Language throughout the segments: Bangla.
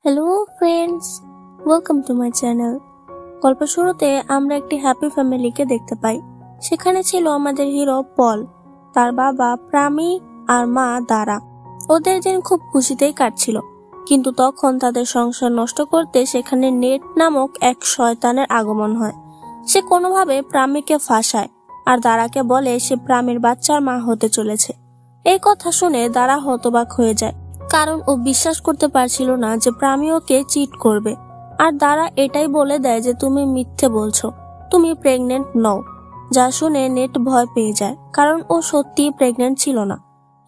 Hello friends, welcome to my channel. গল্প শুরুতে আমরা একটি হ্যাপি ফ্যামিলিকে দেখতে পাই। সেখানে ছিল আমাদের হিরো পল, তার বাবা প্রামি আর মা দারা। ওদের দিন খুব খুশিতেই কাটছিল, কিন্তু তখন তাদের সংসার নষ্ট করতে সেখানে নেট নামক এক শয়তানের আগমন হয়। সে কোনোভাবে প্রামিকে ফাঁসায় আর দারাকে বলে সে প্রামির বাচ্চার মা হতে চলেছে। এই কথা শুনে দারা হতবাক হয়ে যায়, কারণ ও বিশ্বাস করতে পারছিল না যে প্রামি ওকে চিট করবে। আর দারা এটাই বলে দেয় যে তুমি মিথ্যে বলছো, তুমি প্রেগনেন্ট নও। যা শুনে নেট ভয় পেয়ে যায়, কারণ ও সত্যিই প্রেগনেন্ট ছিল না।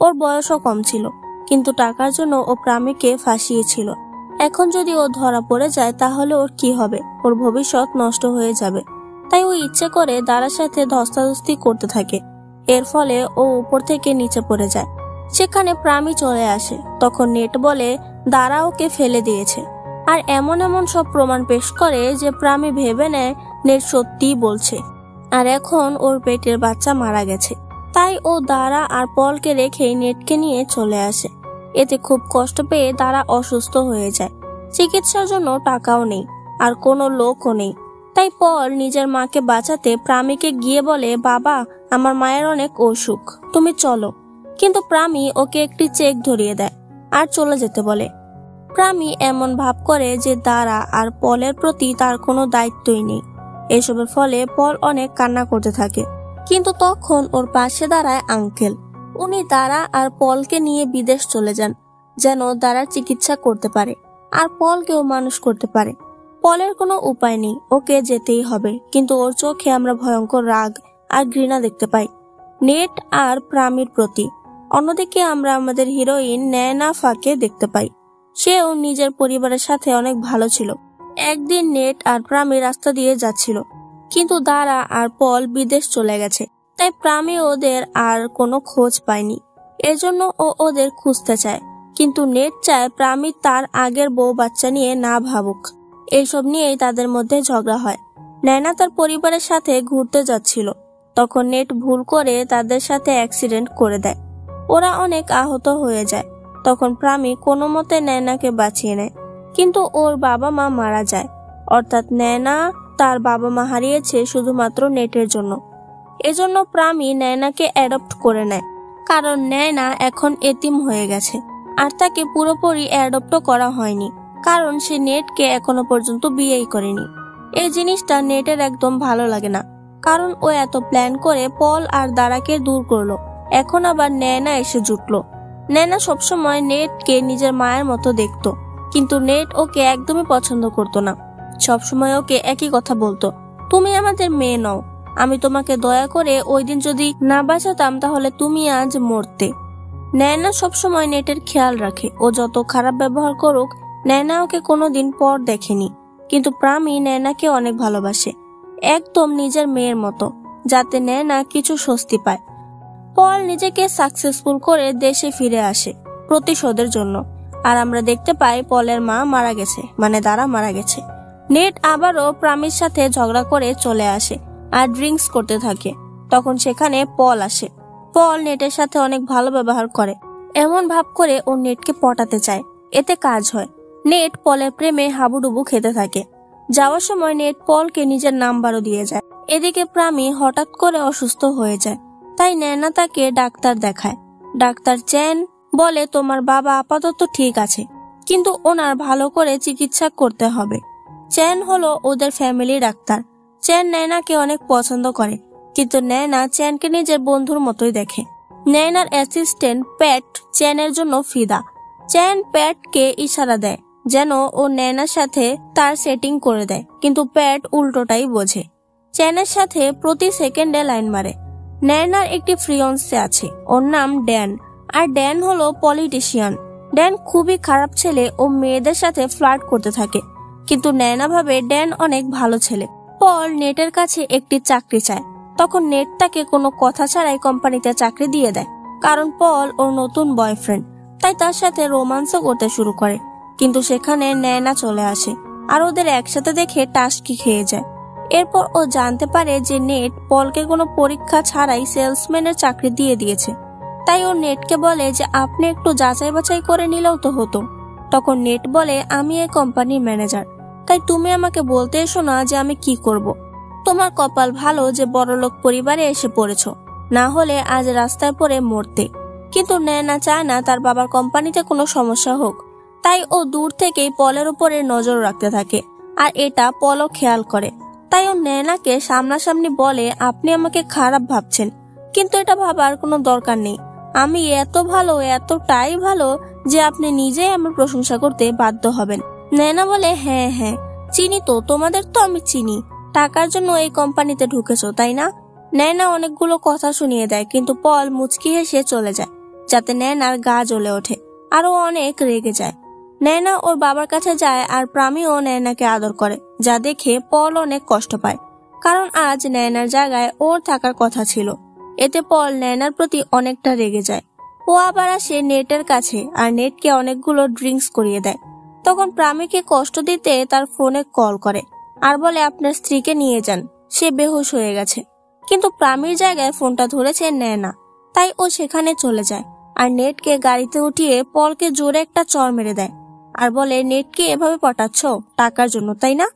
ওর বয়সও কম ছিল, কিন্তু টাকার জন্য ও প্রামিকে ফাঁসিয়েছিল। এখন যদি ও ধরা পড়ে যায় তাহলে ওর কি হবে? ওর ভবিষ্যৎ নষ্ট হয়ে যাবে। তাই ও ইচ্ছে করে দারার সাথে ধস্তাধস্তি করতে থাকে। এর ফলে ও উপর থেকে নিচে পড়ে যায়। সেখানে প্রামি চলে আসে। তখন নেট বলে দারা ওকে ফেলে দিয়েছে, আর এমন এমন সব প্রমাণ পেশ করে যে প্রামি ভেবে নেয় নেট সত্যিই বলছে। আর এখন ওর পেটের বাচ্চা মারা গেছে। তাই ও দারা আর পলকে রেখে নেটকে নিয়ে চলে আসে। এতে খুব কষ্ট পেয়ে দারা অসুস্থ হয়ে যায়। চিকিৎসার জন্য টাকাও নেই, আর কোনো লোকও নেই। তাই পল নিজের মাকে বাঁচাতে প্রামিকে গিয়ে বলে, বাবা, আমার মায়ের অনেক অসুখ, তুমি চলো। কিন্তু প্রামি ওকে একটি চেক ধরিয়ে দেয় আর চলে যেতে বলে। প্রামি এমন ভাব করে যে দারা আর পলের প্রতি তার কোনো দায়িত্বই নেই। এসবের ফলে পল অনেক কান্না করতে থাকে। কিন্তু তখন ওর পাশে দাঁড়ায় আঙ্কেল। উনি দারা আর পলকে নিয়ে বিদেশ চলে যান, যেন দারার চিকিৎসা করতে পারে আর পলকেও মানুষ করতে পারে। পলের কোনো উপায় নেই, ওকে যেতেই হবে। কিন্তু ওর চোখে আমরা ভয়ঙ্কর রাগ আর ঘৃণা দেখতে পাই নেট আর প্রামির প্রতি। অন্যদিকে আমরা আমাদের হিরোইন ন্যায়নাফাকে দেখতে পাই। সেও নিজের পরিবারের সাথে অনেক ভালো ছিল। একদিন নেট আর প্রামি রাস্তা দিয়ে যাচ্ছিল, কিন্তু দারা আর পল বিদেশ চলে গেছে। তাই প্রামি ওদের আর কোনো খোঁজ পায়নি। এজন্য ও ওদের খুঁজতে চায়, কিন্তু নেট চায় প্রামি তার আগের বউ বাচ্চা নিয়ে না ভাবুক। এইসব নিয়েই তাদের মধ্যে ঝগড়া হয়। নয়না তার পরিবারের সাথে ঘুরতে যাচ্ছিল, তখন নেট ভুল করে তাদের সাথে অ্যাক্সিডেন্ট করে দেয়। ওরা অনেক আহত হয়ে যায়। তখন প্রামি কোনো মতে নয়নাকে বাঁচিয়ে নেয়, কিন্তু ওর বাবা মা মারা যায়। অর্থাৎ নয়না তার বাবা মা হারিয়েছে শুধুমাত্র নেটের জন্য। এজন্য প্রামি নয়নাকে অ্যাডপ্ট করে নেয়, কারণ নয়না এখন এতিম হয়ে গেছে। আর তাকে পুরোপুরি অ্যাডপ্টও করা হয়নি, কারণ সে নেটকে এখনো পর্যন্ত বিয়েই করেনি। এই জিনিসটা নেটের একদম ভালো লাগে না, কারণ ও এত প্ল্যান করে পল আর দারাকে দূর করলো, এখন আবার নয়না এসে জুটলো। নয়না সবসময় নেটকে নিজের মায়ের মতো দেখতো, কিন্তু নেট ওকে একদমই পছন্দ করতো না। সবসময় ওকে একই কথা বলতো, তুমি আমাদের মেয়ে নও। আমি তোমাকে দয়া করে ওই দিন যদি না বাঁচাতাম তাহলে তুমি আজ মরতে। নয়না সবসময় নেটের খেয়াল রাখে। ও যত খারাপ ব্যবহার করুক, নয়না ওকে কোনোদিন পর দেখেনি। কিন্তু প্রামি নয়নাকে অনেক ভালোবাসে, একদম নিজের মেয়ের মতো, যাতে নয়না কিছু স্বস্তি পায়। পল নিজেকে সাকসেসফুল করে দেশে ফিরে আসে প্রতিশোধের জন্য। আর আমরা দেখতে পাই পলের মা মারা গেছে, মানে দারা মারা গেছে। নেট আবারও প্রামির সাথে ঝগড়া করে চলে আসে আর ড্রিঙ্কস করতে থাকে। তখন সেখানে পল আসে। পল নেটের সাথে অনেক ভালো ব্যবহার করে, এমন ভাব করে ও নেটকে পটাতে চায়। এতে কাজ হয়। নেট পলের প্রেমে হাবুডুবু খেতে থাকে। যাওয়ার সময় নেট পলকে নিজের নাম্বারও দিয়ে যায়। এদিকে প্রামি হঠাৎ করে অসুস্থ হয়ে যায়, তাই নয়না তাকে ডাক্তার দেখায়। ডাক্তার চেন বলে, তোমার বাবা আপাতত ঠিক আছে, কিন্তু ওনার ভালো করে চিকিৎসা করতে হবে। চেন হলো ওদের ফ্যামিলি ডাক্তার। চেন নয়নাকে অনেক পছন্দ করে, কিন্তু নয়না চেনকে নিজের বন্ধুর মতোই দেখে। নয়নার অ্যাসিস্ট্যান্ট প্যাট চেনের জন্য ফিদা। চেন প্যাটকে ইশারা দেয় যেন ও নয়নার সাথে তার সেটিং করে দেয়, কিন্তু প্যাট উল্টোটাই বোঝে। চেনের সাথে প্রতি সেকেন্ডে লাইন মারে। নয়নার একটি ফ্রিয়ন্সে আছে, ওর নাম ড্যান। আর ড্যান হলো পলিটিশিয়ান। ড্যান খুবই খারাপ ছেলে, ও মেয়েদের সাথে ফ্লার্ট করতে থাকে, কিন্তু নয়না ভাবে ড্যান অনেক ভালো ছেলে। পল নেটের কাছে একটি চাকরি চায়। তখন নেট তাকে কোনো কথা ছাড়াই কোম্পানিতে চাকরি দিয়ে দেয়, কারণ পল ওর নতুন বয়ফ্রেন্ড। তাই তার সাথে রোমান্সও করতে শুরু করে। কিন্তু সেখানে নয়না চলে আসে আর ওদের একসাথে দেখে টাসকি খেয়ে যায়। এরপর ও জানতে পারে যে নেট পলকে কোনো পরীক্ষা ছাড়াই সেলসম্যানের চাকরি দিয়ে দিয়েছে। তাই ও নেটকে বলে যে আপনি একটু যাচাই বাছাই করে নিলেও তো হতো। তখন নেট বলে, আমি এই কোম্পানির ম্যানেজার, তাই তুমি আমাকে বলতে এসো না যে আমি কি করব। তোমার কপাল ভালো যে বড়লোক পরিবারে এসে পড়েছো, না হলে আজ রাস্তায় পড়ে মরতে। কিন্তু নেনা চায় না তার বাবার কোম্পানিতে কোনো সমস্যা হোক, তাই ও দূর থেকেই পলের উপরে নজর রাখতে থাকে, আর এটা পলও খেয়াল করে। তাই ও নেনাকে সামনাসামনি বলে, আপনি আমাকে খারাপ ভাবছেন, কিন্তু এটা ভাবার কোনো দরকার নেই। আমি এত ভালো, এতটাই ভালো যে আপনি নিজেই আমার প্রশংসা করতে বাধ্য হবেন। নেনা বলে, হ্যাঁ হ্যাঁ চিনি তো, তোমাদের তো আমি চিনি, টাকার জন্য এই কোম্পানিতে ঢুকেছো তাই না? নেনা অনেকগুলো কথা শুনিয়ে দেয়, কিন্তু পল মুচকি হেসে চলে যায়, যাতে নেনার গা জ্বলে ওঠে, আরো অনেক রেগে যায়। নেনা ওর বাবার কাছে যায়, আর প্রামিও নেনাকে আদর করে, যা দেখে পল অনেক কষ্ট পায়, কারণ আজ নেনার জায়গায় ওর থাকার কথা ছিল। এতে পল নেনার প্রতি অনেকটা রেগে যায়। ও আবার আসে নেটের কাছে, আর নেটকে অনেকগুলো ড্রিঙ্কস করিয়ে দেয়। তখন প্রামিকে কষ্ট দিতে তার ফোনে কল করে, আর বলে, আপনার স্ত্রীকে নিয়ে যান, সে বেহুশ হয়ে গেছে। কিন্তু প্রামির জায়গায় ফোনটা ধরেছে নেনা, তাই ও সেখানে চলে যায়, আর নেটকে গাড়িতে উঠিয়ে পলকে জোরে একটা চড় মেরে দেয়, আর বলে, নেটকে এভাবে পটাচ্ছ টাকার জন্য তাই না?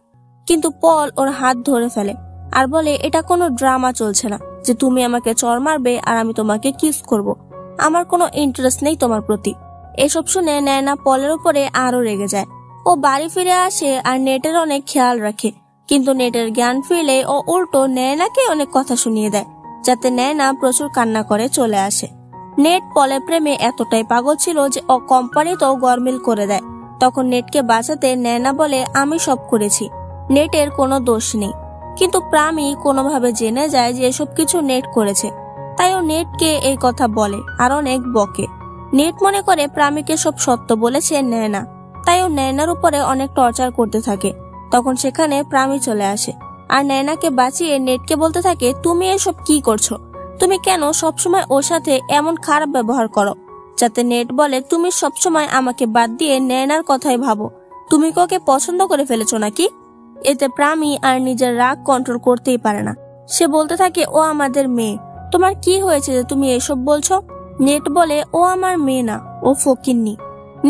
কিন্তু পল ওর হাত ধরে ফেলে, আর বলে, এটা কোনো ড্রামা চলছে না যে তুমি আমাকে চড় মারবে আর আমি তোমাকে কিস করব। আমার কোনো ইন্টারেস্ট নেই তোমার প্রতি। এসব শুনে নেনা পলের উপরে আরো রেগে যায়। ও বাড়ি ফিরে আসে আর নেটের অনেক খেয়াল রাখে, কিন্তু নেটের জ্ঞান ফিরলে ও উল্টো নেনাকে অনেক কথা শুনিয়ে দেয়, যাতে নেনা প্রচুর কান্না করে চলে আসে। নেট পলের প্রেমে এতটাই পাগল ছিল যে ও কোম্পানিতেও গরমিল করে দেয়। তখন নেটকে বাঁচাতে নেনা বলে, আমি সব করেছি, নেটের কোনো দোষ নেই। কিন্তু প্রামি কোনোভাবে জেনে যায় যে এসব কিছু নেট করেছে, তাই ও নেটকে এই কথা বলে আর অনেক বকে। নেট মনে করে প্রামিকে সব সত্য বলেছে নেনা, তাই ও নেনার উপরে অনেক টর্চার করতে থাকে। তখন সেখানে প্রামি চলে আসে, আর নেনাকে বাঁচিয়ে নেটকে বলতে থাকে, তুমি এসব কি করছো? তুমি কেন সবসময় ওর সাথে এমন খারাপ ব্যবহার করো? যাতে নেট বলে, তুমি সবসময় আমাকে বাদ দিয়ে নেনার কথাই ভাবো, তুমি ওকে পছন্দ করে ফেলেছো নাকি? এতে প্রামি আর নিজের রাগ কন্ট্রোল করতেই পারে না। সে বলতে থাকে, ও আমাদের মেয়ে, তোমার কি হয়েছে যে তুমি এসব বলছো? নেট বলে, ও আমার মেয়ে না, ও ফকিন্নি।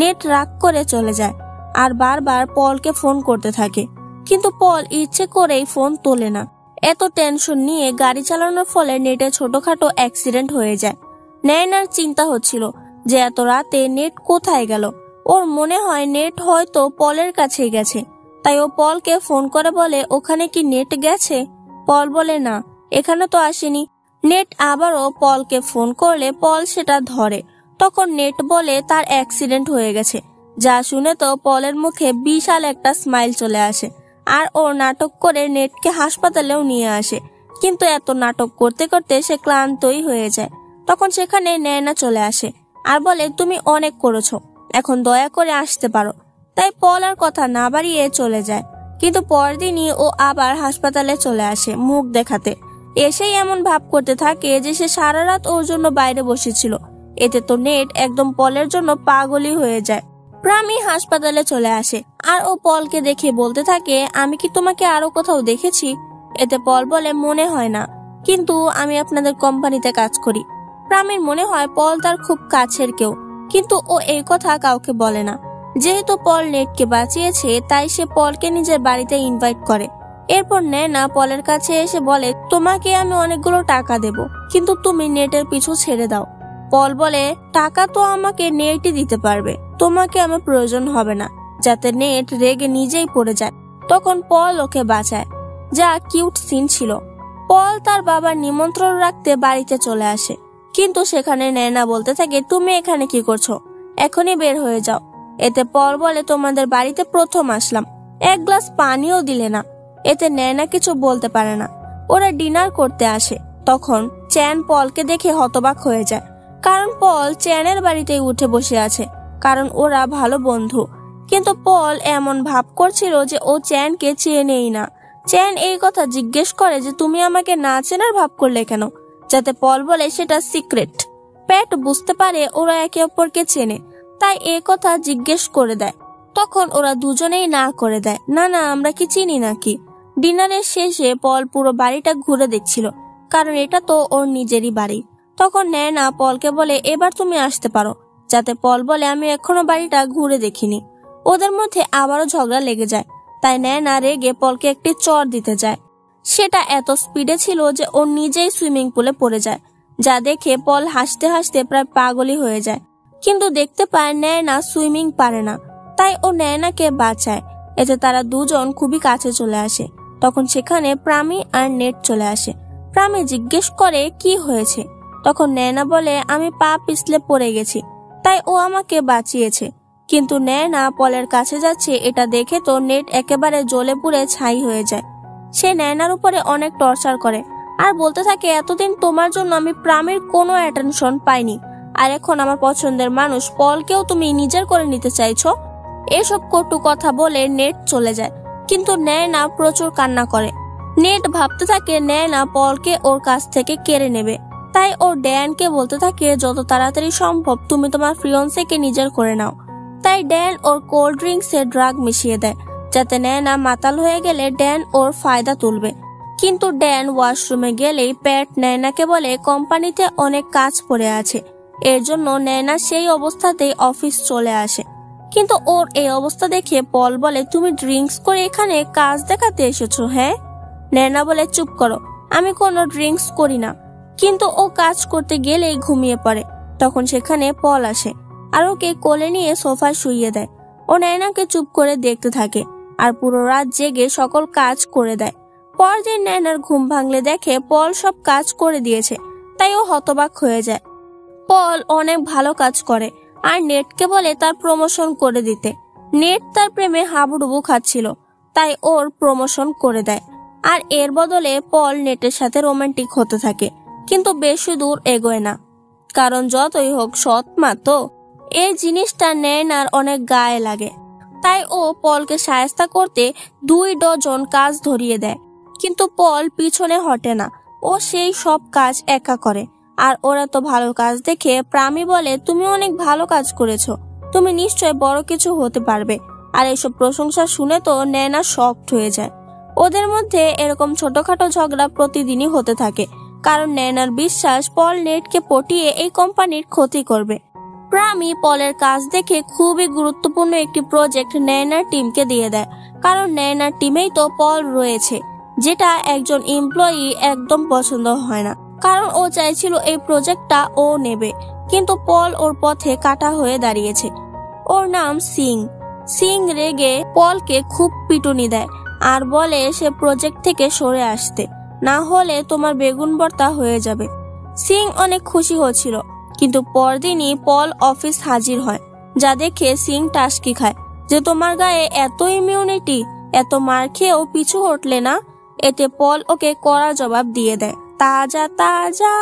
নেট রাগ করে চলে যায়, আর বারবার পলকে ফোন করতে থাকে, কিন্তু পল ইচ্ছে করেই ফোন তোলে না। এত টেনশন নিয়ে গাড়ি চালানোর ফলে নেটে ছোটখাটো অ্যাক্সিডেন্ট হয়ে যায়। নেনার চিন্তা হচ্ছিল যে এত রাতে নেট কোথায় গেল। ওর মনে হয় নেট হয়তো পলের কাছেই গেছে, তাই ও পলকে ফোন করে বলে, ওখানে কি নেট গেছে? পল বলে, না, এখানে তো আসেনি। নেট আবারও পলকে ফোন করলে পল সেটা ধরে। তখন নেট বলে তার অ্যাক্সিডেন্ট হয়ে গেছে, যা শুনে তো পলের মুখে বিশাল একটা স্মাইল চলে আসে, আর ও নাটক করে নেটকে হাসপাতালেও নিয়ে আসে। কিন্তু এত নাটক করতে করতে সে ক্লান্তই হয়ে যায়। তখন সেখানে নেনা চলে আসে, আর বলে, তুমি অনেক করেছো, এখন দয়া করে আসতে পারো। তাই পল আর কথা না বাড়িয়ে চলে যায়। কিন্তু পরদিনই ও আবার হাসপাতালে চলে আসে মুখ দেখাতে। এসেই এমন ভাব করতে থাকে যে সে সারা রাত ওর জন্য বাইরে বসেছিল। এতে তো নেট একদম পলের জন্য পাগলই হয়ে যায়। প্রামি হাসপাতালে চলে আসে, আর ও পলকে দেখে বলতে থাকে, আমি কি তোমাকে আরো কোথাও দেখেছি? এতে পল বলে, মনে হয় না, কিন্তু আমি আপনাদের কোম্পানিতে কাজ করি। প্রামির মনে হয় পল তার খুব কাছের কেউ, কিন্তু ও এই কথা কাউকে বলে না। যেহেতু পল নেটকে বাঁচিয়েছে, তাই সে পলকে নিজের বাড়িতে ইনভাইট করে। এরপর নেনা পলের কাছে এসে বলে, তোমাকে আমি অনেকগুলো টাকা দেব, কিন্তু তুমি নেটের পিছু ছেড়ে দাও। পল বলে, টাকা তো আমাকে নেটই দিতে পারবে, তোমাকে আমার প্রয়োজন হবে না, যাতে নেট রেগে নিজেই পড়ে যায়। তখন পল ওকে বাঁচায়, যা কিউট সিন ছিল। পল তার বাবার নিমন্ত্রণ রাখতে বাড়িতে চলে আসে, কিন্তু সেখানে নেনা বলতে থাকে, তুমি এখানে কি করছো? এখনই বের হয়ে যাও। এতে পল বলে, তোমাদের বাড়িতে প্রথম আসলাম, এক গ্লাস পানিও দিলে না। এতে নেনা কিছু বলতে পারে না। ওরা ডিনার করতে আসে। তখন চ্যান পলকে দেখে হতবাক হয়ে যায়, কারণ পল চ্যানের বাড়িতেই উঠে বসে আছে, কারণ ওরা ভালো বন্ধু। কিন্তু পল এমন ভাব করছিল যে ও চ্যানকে চেনেই না। চ্যান এই কথা জিজ্ঞেস করে যে তুমি আমাকে না চেনার ভাব করলে কেন? যাতে পল বলে সেটা সিক্রেট। প্যাট বুঝতে পারে ওরা একে অপরকে চেনে, তাই এই কথা জিজ্ঞেস করে দেয়। তখন ওরা দুজনেই না করে দেয়, না না, আমরা কি চিনি নাকি? ডিনারের শেষে পল পুরো বাড়িটা ঘুরে দেখছিল, কারণ এটা তো ওর নিজেরই বাড়ি। তখন নেনা পলকে বলে, এবার তুমি আসতে পারো। যাতে পল বলে, আমি এখনো বাড়িটা ঘুরে দেখিনি। ওদের মধ্যে আবারও ঝগড়া লেগে যায়। তাই নয়না রেগে পলকে একটি চড় দিতে যায়। সেটা এত স্পিডে ছিল যে ও নিজেই সুইমিং পুলে পড়ে যায়, যা দেখে পল হাসতে হাসতে প্রায় পাগলই হয়ে যায়। কিন্তু দেখতে পায় নয়না সুইমিং পারে না, তাই ও নয়নাকে বাঁচায়। এতে তারা দুজন খুবই কাছে চলে আসে। তখন সেখানে প্রামি আর নেট চলে আসে। প্রামি জিজ্ঞেস করে কি হয়েছে। তখন নয়না বলে, আমি পা পিছলে পড়ে গেছি, তাই ও আমাকে বাঁচিয়েছে। কিন্তু নয়না পলের কাছে যাচ্ছে এটা দেখে তো নেট একেবারে জ্বলে পুড়ে ছাই হয়ে যায়। সে নয়নার উপরে অনেক টর্চার করে আর বলতে থাকে, এতদিন তোমার জন্য আমি প্রামের কোনো অ্যাটেনশন পাইনি, আর এখন আমার পছন্দের মানুষ পলকেও তুমি নিজের করে নিতে চাইছো। এসব কটু কথা বলে নেট চলে যায়। কিন্তু নয়না প্রচুর কান্না করে। নেট ভাবতে থাকে নয়না পলকে ওর কাছ থেকে কেড়ে নেবে, তাই ও ড্যানকে বলতে থাকে, যত তাড়াতাড়ি সম্ভব তুমি তোমার ফিয়ন্সেকে নিজের করে নাও। তাই ড্যান ওর কোল্ড ড্রিঙ্কসে ড্রাগ মিশিয়ে দেয়, যাতে নয়না মাতাল হয়ে গেলে ড্যান ওর ফায়দা তুলবে। কিন্তু ড্যান ওয়াশরুমে গেলেই প্যাট নয়নাকে বলে কোম্পানিতে অনেক কাজ পড়ে আছে, এর জন্য নয়না সেই অবস্থাতেই অফিস চলে আসে। কিন্তু ওর এই অবস্থা দেখে পল বলে, তুমি ড্রিঙ্কস করে এখানে কাজ দেখাতে এসেছো? হ্যাঁ। নয়না বলে, চুপ করো, আমি কোনো ড্রিঙ্কস করি না। কিন্তু ও কাজ করতে গেলেই ঘুমিয়ে পড়ে। তখন সেখানে পল আসে আর ওকে কোলে নিয়ে সোফায় শুইয়ে দেয়। ও নয়নাকে চুপ করে দেখতে থাকে আর পুরো রাত জেগে সকল কাজ করে দেয়। পরদিন নয়নার ঘুম ভাঙলে দেখে পল সব কাজ করে দিয়েছে, তাই ও হতবাক হয়ে যায়। পল অনেক ভালো কাজ করে আর নেটকে বলে তার প্রমোশন করে দিতে। নেট তার প্রেমে হাবুডুবু খাচ্ছিল, তাই ওর প্রমোশন করে দেয়। আর এর বদলে পল নেটের সাথে রোমান্টিক হতে থাকে, কিন্তু বেশি দূর এগোয় না, কারণ যতই হোক সৎ মা তো। এই জিনিসটা নয়নার অনেক গায়ে লাগে, তাই ও পলকে সায়স্তা করতে 2 ডজন কাজ ধরিয়ে দেয়। কিন্তু পল পিছনে হটে না, ও সেই সব কাজ একা করে। আর ওরা তো ভালো কাজ দেখে প্রামি বলে, তুমি অনেক ভালো কাজ করেছো, তুমি নিশ্চয় বড় কিছু হতে পারবে। আর এইসব প্রশংসা শুনে তো নয়না শকড হয়ে যায়। ওদের মধ্যে এরকম ছোটখাটো ঝগড়া প্রতিদিনই হতে থাকে, কারণ নয়নার বিশ্বাস পল নেটকে পটিয়ে এই কোম্পানির ক্ষতি করবে। প্রামি পলের কাজ দেখে খুবই গুরুত্বপূর্ণ একটি প্রজেক্ট নয়নার টিমকে দিয়ে দেয়, কারণ নয়নার টিমেই তো পল রয়েছে, যেটা একজন এমপ্লয়ি একদম পছন্দ হয় না, কারণ ও চাইছিল এই প্রজেক্টটা ও নেবে। কিন্তু পল ওর পথে কাটা হয়ে দাঁড়িয়েছে। ওর নাম সিং। সিং রেগে পলকে খুব পিটুনি দেয় আর বলে সে প্রজেক্ট থেকে সরে আসতে, না হলে তোমার বেগুন ভর্তা হয়ে যাবে। সিং অনেক খুশি হচ্ছিল, কিন্তু পরদিনই পল অফিস হাজির হয়, যা দেখে সিং টাসকি খায় যে তোমার গায়ে এত ইমিউনিটি, এত মার খেয়েও পিছু হটলে না। এতে পল ওকে কড়া জবাব দিয়ে দেয়, তাজা তাজা।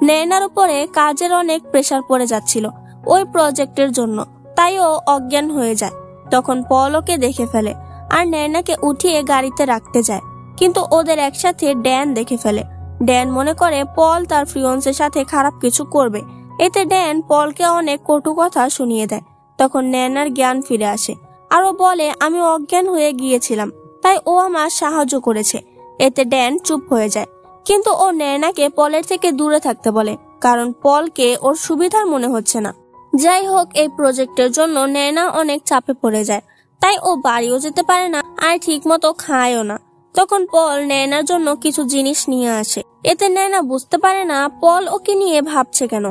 নয়নার উপরে কাজের অনেক প্রেসার পড়ে যাচ্ছিল ওই প্রজেক্টের জন্য, তাই ও অজ্ঞান হয়ে যায়। তখন পল ওকে দেখে ফেলে আর নয়নাকে উঠিয়ে গাড়িতে রাখতে যায়, কিন্তু ওদের একসাথে ড্যান দেখে ফেলে। ড্যান মনে করে পল তার ফিয়ন্সের সাথে খারাপ কিছু করবে। এতে ড্যান পলকে অনেক কটু কথা শুনিয়ে দেয়। তখন নয়নার জ্ঞান ফিরে আসে আর ও বলে, আমি অজ্ঞান হয়ে গিয়েছিলাম, তাই ও আমার সাহায্য করেছে। এতে ড্যান চুপ হয়ে যায়, কিন্তু ও নয়নাকে পলের থেকে দূরে থাকতে বলে, কারণ পলকে ওর সুবিধার মনে হচ্ছে না। যাই হোক, এই প্রজেক্টের জন্য নয়না অনেক চাপে পড়ে যায়, তাই ও বাড়িও যেতে পারে না আর ঠিক মতো খায়ও না। তখন পল নয়নার জন্য কিছু জিনিস নিয়ে আসে। এতে নয়না বুঝতে পারে না পল ওকে নিয়ে ভাবছে কেন।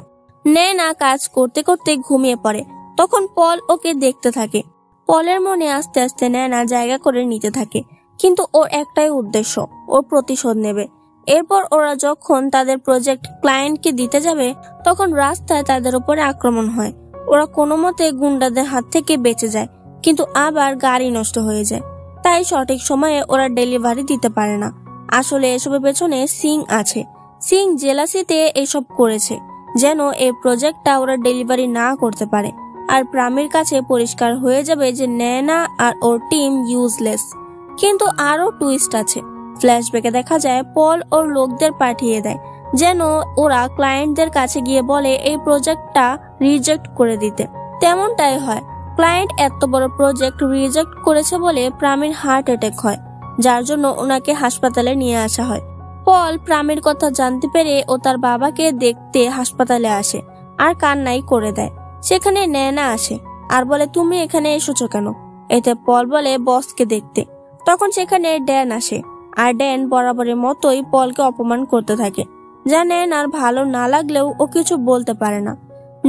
নয়না কাজ করতে করতে ঘুমিয়ে পড়ে। তখন পল ওকে দেখতে থাকে। পলের মনে আস্তে আস্তে নয়না জায়গা করে নিতে থাকে, কিন্তু ওর একটাই উদ্দেশ্য, ওর প্রতিশোধ নেবে। এরপর ওরা যখন তাদের প্রজেক্ট ক্লায়েন্টকে দিতে যাবে, তখন রাস্তায় তাদের উপরে আক্রমণ হয়। ওরা কোনো মতে গুন্ডাদের হাত থেকে বেঁচে যায়, কিন্তু আবার গাড়ি নষ্ট হয়ে যায়, তাই সঠিক সময়ে ওরা ডেলিভারি দিতে পারে না। আসলে এসবের পেছনে সিং আছে। সিং জেলাসিতে এসব করেছে, যেন এই প্রজেক্টটা ওরা ডেলিভারি না করতে পারে। আর প্রামের কাছে পরিষ্কার হয়ে যাবে যে নয়না আর ওর টিম ইউজলেস। কিন্তু আরো টুইস্ট আছে। ফ্ল্যাশব্যাকে দেখা যায় পল ওর লোকদের পাঠিয়ে দেয়, যেন ওরা ক্লায়েন্টদের কাছে গিয়ে বলে এই প্রজেক্টটা রিজেক্ট করে দিতে। তেমনটাই হয়। ক্লায়েন্ট এত বড় প্রজেক্ট রিজেক্ট করেছে বলে প্রামের হার্ট অ্যাটাক হয়, যার জন্য ওনাকে হাসপাতালে নিয়ে আসা হয়। পল প্রামের কথা জানতে পেরে ও তার বাবাকে দেখতে হাসপাতালে আসে আর কান্নাই করে দেয়। সেখানে নয়না আসে আর বলে তুমি এখানে এসেছো কেন। এতে পল বলে বসকে দেখতে। তখন সেখানে ড্যান আসে, আর ড্যান বরাবরের মতোই পলকে অপমান করতে থাকে। যা নেয়নার ভালো না লাগলেও ও কিছু বলতে পারে না।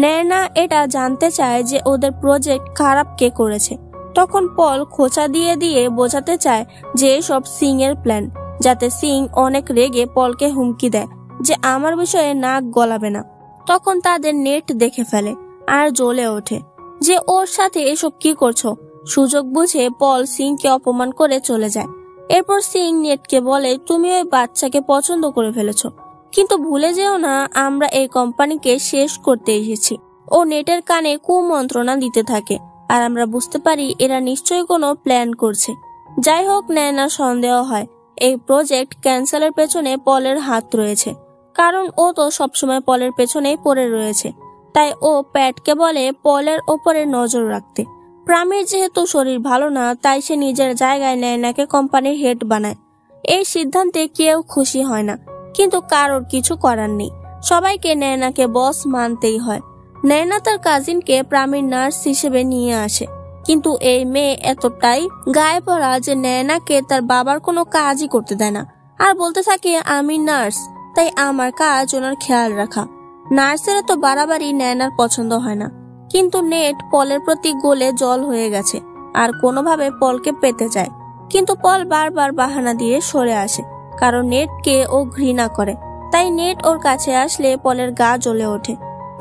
নেয়না এটা জানতে চায় যে ওদের প্রজেক্ট খারাপ কে করেছে। তখন পল খোঁচা দিয়ে দিয়ে বোঝাতে চায় যে সব সিং এর প্ল্যান, যাতে সিং অনেক রেগে পলকে হুমকি দেয় যে আমার বিষয়ে নাক গলাবে না। তখন তাদের নেট দেখে ফেলে আর জ্বলে ওঠে যে ওর সাথে এসব কি করছো। সুযোগ বুঝে পল সিংকে অপমান করে চলে যায়। এরপর সিং নেটকে বলে তুমি ওই বাচ্চাকে পছন্দ করে ফেলেছো, কিন্তু ভুলে যেও না আমরা এই কোম্পানিকে শেষ করতে এসেছি। ও নেটের কানে কুমন্ত্রণা দিতে থাকে, আর আমরা বুঝতে পারি এরা নিশ্চয়ই কোনো প্ল্যান করছে। যাই হোক, নেয়নার সন্দেহ হয় এই প্রজেক্ট ক্যান্সেলের পেছনে পলের হাত রয়েছে, কারণ ও তো সবসময় পলের পেছনেই পড়ে রয়েছে। তাই ও প্যাটকে বলে পলের ওপরে নজর রাখতে। প্রামীর যেহেতু শরীর ভালো না, তাই সে নিজের জায়গায় নেয়নাকে কোম্পানির হেড বানায়। এই সিদ্ধান্তে কেউ খুশি হয় না, কিন্তু কারোর কিছু করার নেই। সবাইকে নেয়নাকে বস মানতেই হয়। নেয়না তার কাজিনকে প্রামীর নার্স হিসেবে নিয়ে আসে, কিন্তু এই মেয়ে এতটাই গায়ে পড়া যে নেয়নাকে তার বাবার কোনো কাজই করতে দেয় না, আর বলতে থাকে আমি নার্স, তাই আমার কাজ ওনার খেয়াল রাখা। নার্সের তো বাড়াবাড়ি নেয়নার পছন্দ হয় না, কিন্তু নেট পলের প্রতি গলে জল হয়ে গেছে আর কোনোভাবে পলকে পেতে চায়। কিন্তু পল বারবার বাহানা দিয়ে সরে আসে, কারণ নেটকে ও ঘৃণা করে। তাই নেট ওর কাছে আসলে পলের গা জ্বলে ওঠে।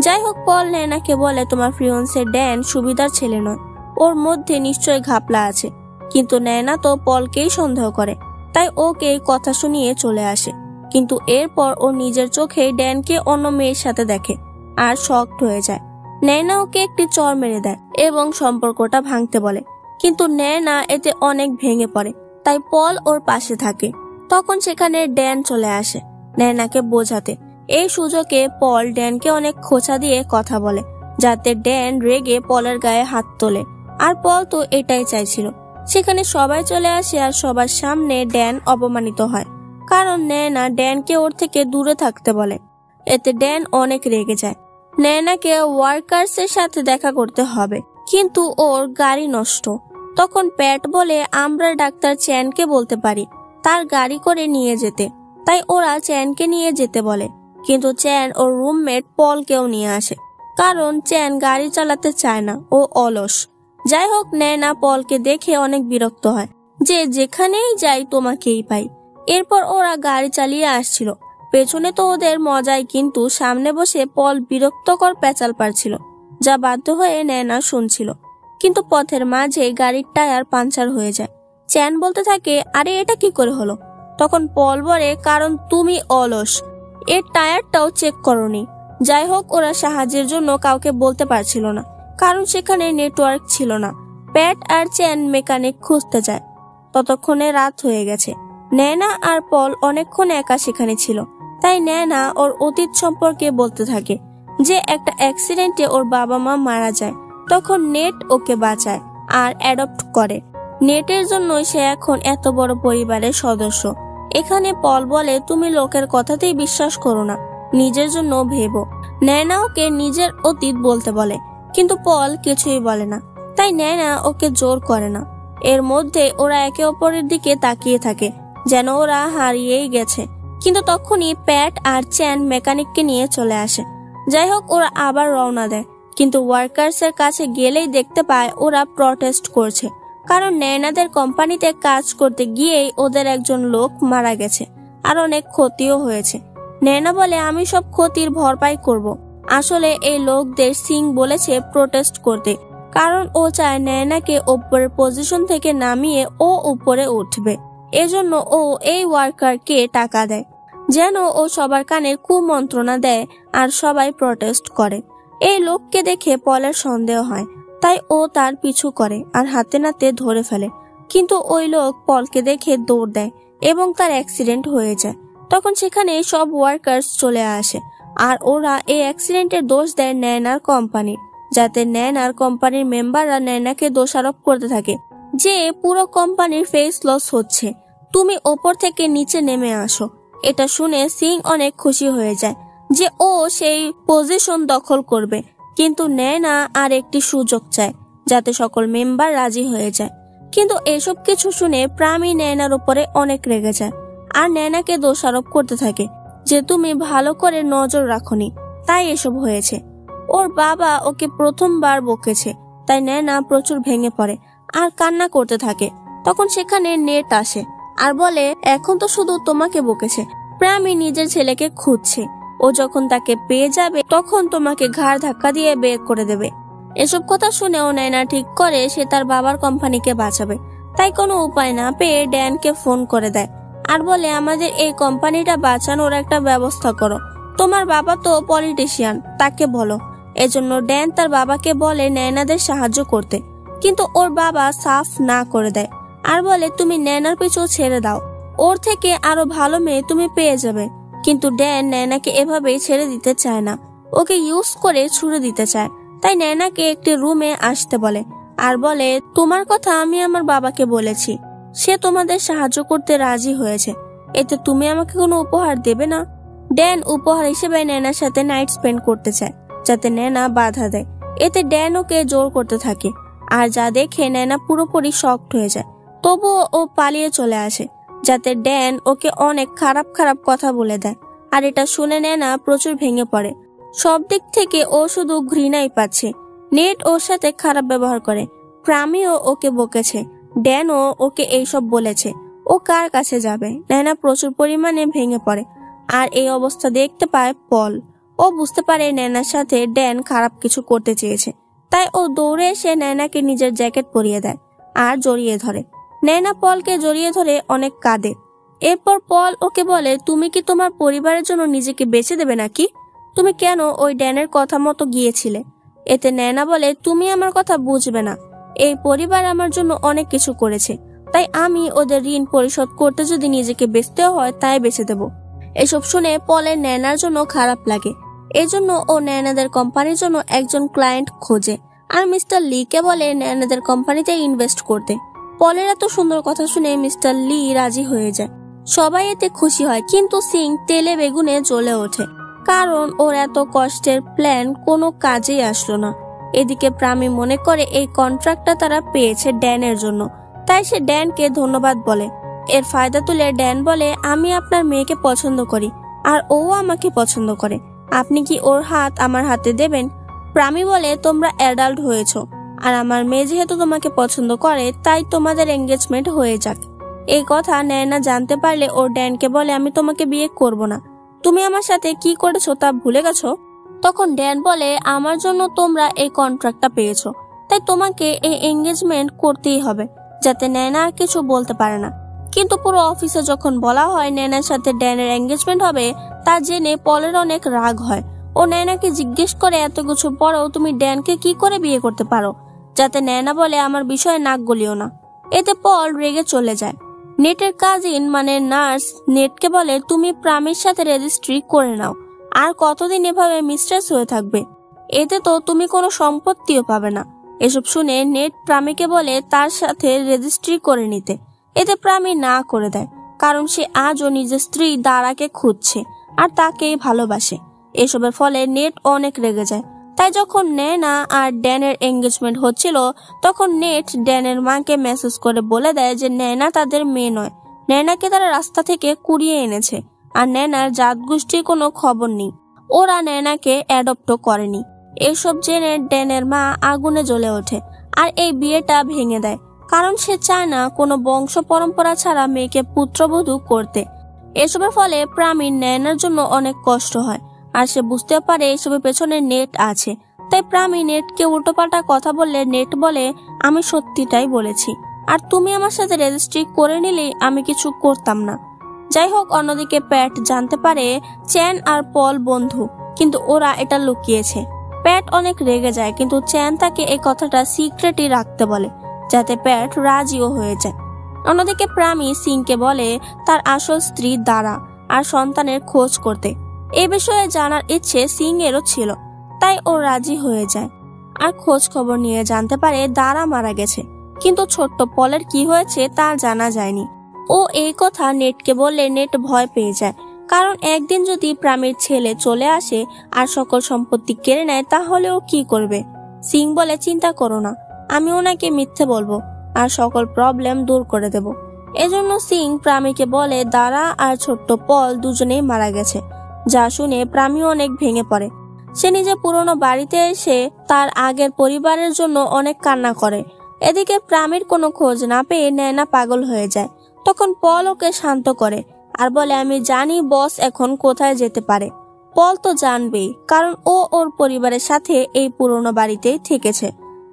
যাই হোক, পল নেয়নাকে বলে তোমার ফিয়ন্সে ড্যান সুবিধার ছেলে নয়, ওর মধ্যে নিশ্চয় ঘাপলা আছে। কিন্তু নেয়না তো পলকেই সন্দেহ করে, তাই ওকে কথা শুনিয়ে চলে আসে। কিন্তু এরপর ও নিজের চোখে ড্যানকে অন্য মেয়ের সাথে দেখে আর শকড হয়ে যায়। নেয়না ওকে একটি চড় মেরে দেয় এবং সম্পর্কটা ভাঙতে বলে, কিন্তু নেয়না এতে অনেক ভেঙে পড়ে। তাই পল ওর পাশে থাকে। তখন সেখানে ড্যান চলে আসে নেয়নাকে বোঝাতে। এই সুযোগে পল ড্যানকে অনেক খোঁচা দিয়ে কথা বলে, যাতে ড্যান রেগে পলের গায়ে হাত তোলে। আর পল তো এটাই চাইছিল। সেখানে সবাই চলে আসে আর সবার সামনে ড্যান অপমানিত হয়, কারণ নেয়না ড্যানকে ওর থেকে দূরে থাকতে বলে। এতে ড্যান অনেক রেগে যায়। নেয়নাকে ওয়ার্কার্স এর সাথে দেখা করতে হবে, কিন্তু ওর গাড়ি নষ্ট। তখন প্যাট বলে আমরা ডাক্তার চ্যানকে বলতে পারি তার গাড়ি করে নিয়ে যেতে। তাই ওরা চ্যানকে নিয়ে যেতে বলে, কিন্তু চ্যান ওর রুমমেট পলকেও নিয়ে আসে, কারণ চ্যান গাড়ি চালাতে চায় না, ও অলস। যাই হোক, নেয়না পলকে দেখে অনেক বিরক্ত হয় যে যেখানেই যাই তোমাকেই পাই। এরপর ওরা গাড়ি চালিয়ে আসছিল। পেছনে তো ওদের মজায়, কিন্তু সামনে বসে পল বিরক্তকর প্যাচাল পারছিল, যা বাধ্য হয়ে নেয়না শুনছিল। কিন্তু পথের মাঝে গাড়ির টায়ার পাঞ্চার হয়ে যায়। চ্যান বলতে থাকে আরে এটা কি করে হলো। তখন পল বলে কারণ তুমি অলস, এর টায়ারটাও চেক করনি। যাই হোক, ওরা সাহায্যের জন্য কাউকে বলতে পারছিল না, কারণ সেখানে নেটওয়ার্ক ছিল না। প্যাট আর চ্যান মেকানিক খুঁজতে যায়। ততক্ষণে রাত হয়ে গেছে। নেয়না আর পল অনেকক্ষণ একা সেখানে ছিল। তাই নেয়না ওর অতীত সম্পর্কে বলতে থাকে যে একটা অ্যাক্সিডেন্টে ওর বাবা মা মারা যায়। তখন নেট ওকে বাঁচায় আর অ্যাডপ্ট করে। নেটের জন্য সে এখন এত বড় পরিবারের সদস্য। এখানে পল বলে তুমি লোকের কথাতেই বিশ্বাস করো না, নিজের জন্য ভেবো। নেয়না ওকে নিজের অতীত বলতে বলে, কিন্তু পল কিছুই বলে না। তাই নেয়না ওকে জোর করে না। এর মধ্যে ওরা একে অপরের দিকে তাকিয়ে থাকে, যেন ওরা হারিয়েই গেছে। কিন্তু তখনই প্যাট আর চ্যান মেকানিককে নিয়ে চলে আসে। যাই হোক, ওরা আবার রওনা দেয়, কিন্তু ওয়ার্কার্স এর কাছে গেলেই দেখতে পায় ওরা প্রটেস্ট করছে, কারণ নেয়নাদের কোম্পানিতে কাজ করতে গিয়েই ওদের একজন লোক মারা গেছে আর অনেক ক্ষতিও হয়েছে। নেয়না বলে আমি সব ক্ষতির ভরপাই করব। আসলে এই লোকদের সিং বলেছে প্রটেস্ট করতে, কারণ ও চায় নেয়নাকে ওপরের পজিশন থেকে নামিয়ে ও উপরে উঠবে। এজন্য ও এই ওয়ার্কারকে টাকা দেয় যেন ও সবার কানে কুমন্ত্রণা দেয়, আর সবাই প্রটেস্ট করে। এই লোককে দেখে পলের সন্দেহ হয়, তাই ও তার পিছু করে আর হাতে নাতে ধরে ফেলে। কিন্তু ওই লোক পলকে দেখে দৌড় দেয় এবং তার অ্যাক্সিডেন্ট হয়ে যায়। তখন সেখানে সব ওয়ার্কার্স চলে আসে আর ওরা এই অ্যাক্সিডেন্টের দোষ দেয় নেয়নার কোম্পানির, যাতে নেয়নার কোম্পানির মেম্বাররা নেয়নাকে দোষারোপ করতে থাকে যে পুরো কোম্পানির ফেস লস হচ্ছে, তুমি ওপর থেকে নিচে নেমে আসো। এটা শুনে সিং অনেক খুশি হয়ে যায় যে ও সেই পজিশন দখল করবে, কিন্তু নেয়না আর একটি সুযোগ চায় যাতে সকল মেম্বার রাজি হয়ে যায়। কিন্তু এসব কিছু শুনে প্রামি নয়নার উপরে অনেক রেগে যায় আর নয়নাকে দোষারোপ করতে থাকে যে তুমি ভালো করে নজর রাখোনি, তাই এসব হয়েছে। ওর বাবা ওকে প্রথমবার বকেছে, তাই নয়না প্রচুর ভেঙে পড়ে আর কান্না করতে থাকে। তখন সেখানে নেট আসে আর বলে এখন তো শুধু তোমাকে বকেছে, প্রামি নিজের ছেলেকে খুঁজছে, ও যখন তাকে পেয়ে যাবে তখন তোমাকে ঘাড় ধাক্কা দিয়ে বের করে দেবে। এসব কথা শুনেও নয়না ঠিক করে সে তার বাবার কোম্পানিকে বাঁচাবে। তাই কোনো উপায় না পেয়ে ড্যানকে ফোন করে দেয় আর বলে আমাদের এই কোম্পানিটা বাঁচানোর একটা ব্যবস্থা করো, তোমার বাবা তো পলিটিশিয়ান, তাকে বলো। এজন্য ড্যান তার বাবাকে বলে নয়নাদের সাহায্য করতে, কিন্তু ওর বাবা সাফ না করে দেয় আর বলে তুমি নয়নার পিছু ছেড়ে দাও, ওর থেকে আরো ভালো মেয়ে তুমি পেয়ে যাবে। কিন্তু ড্যান নয়নাকে এভাবেই ছেড়ে দিতে চায় না, ওকে ইউজ করে ছুড়ে দিতে চায়। তাই নয়নাকে একটি রুমে আসতে বলে আর বলে তোমার কথা আমি আমার বাবাকে বলেছি, সে তোমাদের সাহায্য করতে রাজি হয়েছে, এতে তুমি আমাকে কোনো উপহার দেবে না? ড্যান উপহার হিসেবে নয়নার সাথে নাইট স্পেন্ড করতে চায়, যাতে নয়না বাধা দেয়। এতে ড্যান ওকে জোর করতে থাকে আর যা দেখে নয়না পুরোপুরি শকড হয়ে যায়। তবুও ও পালিয়ে চলে আসে, যাতে ড্যান ওকে অনেক খারাপ খারাপ কথা বলে দেয়। আর এটা শুনে নয়না প্রচুর ভেঙে পড়ে, সব দিক থেকে ও শুধু ঘৃণাই পাচ্ছে। নেট ওর সাথে খারাপ ব্যবহার করে, প্রামিও ওকে বকেছে, ড্যানও ওকে এইসব বলেছে, ও কার কাছে যাবে? নয়না প্রচুর পরিমাণে ভেঙে পড়ে। আর এই অবস্থা দেখতে পায় পল। ও বুঝতে পারে নয়নার সাথে ড্যান খারাপ কিছু করতে চেয়েছে, তাই ও দৌড়ে এসে নয়নাকে নিজের জ্যাকেট পরিয়ে দেয় আর জড়িয়ে ধরে। নয়না পলকে জড়িয়ে ধরে অনেক কাঁদে। এরপর পল ওকে বলে তুমি কি তোমার পরিবারের জন্য নিজেকে বেঁচে দেবে নাকি? তুমি কেন ওই ড্যানের কথা মতো গিয়েছিলে? এতে নয়না বলে তুমি আমার কথা বুঝবে না, এই পরিবার আমার জন্য অনেক কিছু করেছে, তাই আমি ওদের ঋণ পরিশোধ করতে যদি নিজেকে বেচতেও হয় তাই বেঁচে দেব। এসব শুনে পলের নয়নার জন্য খারাপ লাগে, এজন্য ও নয়নাদের কোম্পানির জন্য একজন ক্লায়েন্ট খোঁজে আর মিস্টার লিকে বলে নয়নাদের কোম্পানিতে ইনভেস্ট করতে। পলের এত সুন্দর কথা শুনে মিস্টার লি রাজি হয়ে যায়। সবাই এতে খুশি হয়, কিন্তু সিং তেলে বেগুনে জ্বলে ওঠে, কারণ ওর এত কষ্টের প্ল্যান কোনো কাজেই আসলো না। এদিকে প্রামি মনে করে এই কন্ট্রাক্টটা তারা পেয়েছে ড্যানের জন্য, তাই সে ড্যানকে ধন্যবাদ বলে। এর ফায়দা তুলে ড্যান বলে আমি আপনার মেয়েকে পছন্দ করি আর ও আমাকে পছন্দ করে, আপনি কি ওর হাত আমার হাতে দেবেন? প্রামি বলে তোমরা অ্যাডাল্ট হয়েছো আর আমার মেয়ে যেহেতু তোমাকে পছন্দ করে তাই তোমাদের এঙ্গেজমেন্ট হয়ে যাক। এই কথা নয়না জানতে পারলে ও ড্যানকে বলে আমি তোমাকে বিয়ে করব না, তুমি আমার সাথে কি করেছো তা ভুলে গেছো? তখন ড্যান বলে আমার জন্য তোমরা এই কন্ট্রাক্টটা পেয়েছো, তাই তোমাকে এই এঙ্গেজমেন্ট করতেই হবে, যাতে নয়না আর কিছু বলতে পারে না। কিন্তু পুরো অফিসে যখন বলা হয় নয়নার সাথে ড্যানের এঙ্গেজমেন্ট হবে, তা জেনে পলের অনেক রাগ হয়। ও নয়নাকে জিজ্ঞেস করে এত কিছু পরেও তুমি ড্যানকে কি করে বিয়ে করতে পারো? যাতে নয়না বলে আমার বিষয়ে নাক গলিও না। এতে পল রেগে চলে যায়। নেটের কাজিন মানে নার্স নেটকে বলে তুমি প্রামির সাথে রেজিস্ট্রি করে নাও, আর কতদিন এভাবে মিস্ট্রেস হয়ে থাকবে? এতে তো তুমি কোনো সম্পত্তিও পাবে না। এসব শুনে নেট প্রামিকে বলে তার সাথে রেজিস্ট্রি করে নিতে। এতে প্রামি না করে দেয়, কারণ সে আজও নিজের স্ত্রী দারাকে খুঁজছে আর তাকেই ভালোবাসে। এসবের ফলে নেট অনেক রেগে যায়। তাই যখন নয়না আর ড্যানের এঙ্গেজমেন্ট হচ্ছিল তখন নেট ড্যানের মাকে মেসেজ করে বলে দেয় যে নয়না তাদের মেয়ে নয়, নয়নাকে তারা রাস্তা থেকে কুড়িয়ে এনেছে আর নয়নার জাত গোষ্ঠীর কোনো খবর নেই, ওরা নয়নাকে অ্যাডপ্টও করেনি। এসব জেনে ড্যানের মা আগুনে জ্বলে ওঠে আর এই বিয়েটা ভেঙে দেয়, কারণ সে চায় না কোনো বংশ পরম্পরা ছাড়া মেয়েকে পুত্রবধূ করতে। এসবের ফলে প্রামীর নয়নার জন্য অনেক কষ্ট হয় আর সে বুঝতে পারে এসবের পেছনে নেট আছে। তাই প্রামী নেটকে উল্টোপাল্টা কথা বললে নেট বলে আমি সত্যিটাই বলেছি, আর তুমি আমার সাথে রেজিস্ট্রি করে নিলে আমি কিছু করতাম না। যাই হোক, অন্যদিকে প্যাট জানতে পারে চ্যান আর পল বন্ধু, কিন্তু ওরা এটা লুকিয়েছে। প্যাট অনেক রেগে যায়, কিন্তু চ্যান তাকে এই কথাটা সিক্রেটই রাখতে বলে, যাতে প্যাট রাজিও হয়ে যায়। অন্যদিকে প্রামী সিংকে বলে তার আসল স্ত্রী দারা আর সন্তানের খোঁজ করতে। এ বিষয়ে জানার ইচ্ছে সিং এরও ছিল, তাই ও রাজি হয়ে যায় আর খোঁজ খবর নিয়ে জানতে পারে দারা মারা গেছে, কিন্তু ছোট্ট পলের কি হয়েছে তা জানা যায়নি। ও এই কথা নেটকে বললে নেট ভয় পেয়ে যায়, কারণ একদিন যদি প্রামীর ছেলে চলে আসে আর সকল সম্পত্তি কেড়ে নেয় তাহলে ও কি করবে। সিং বলে চিন্তা করো না, আমি ওনাকে মিথ্যে বলবো আর সকল প্রবলেম দূর করে দেব। এজন্য সিং প্রামীকে বলে দারা আর ছোট্ট পল দুজনেই মারা গেছে। যা শুনে প্রামী অনেক ভেঙে পড়ে। সে নিজে পুরনো বাড়িতে এসে তার আগের পরিবারের জন্য অনেক কান্না করে। এদিকে প্রামীর কোনো খোঁজ না পেয়ে নয়না পাগল হয়ে যায়। তখন পল ওকে শান্ত করে আর বলে আমি জানি বস এখন কোথায় যেতে পারে। পল তো জানবেই, কারণ ও ওর পরিবারের সাথে এই পুরনো বাড়িতেই থেকেছে।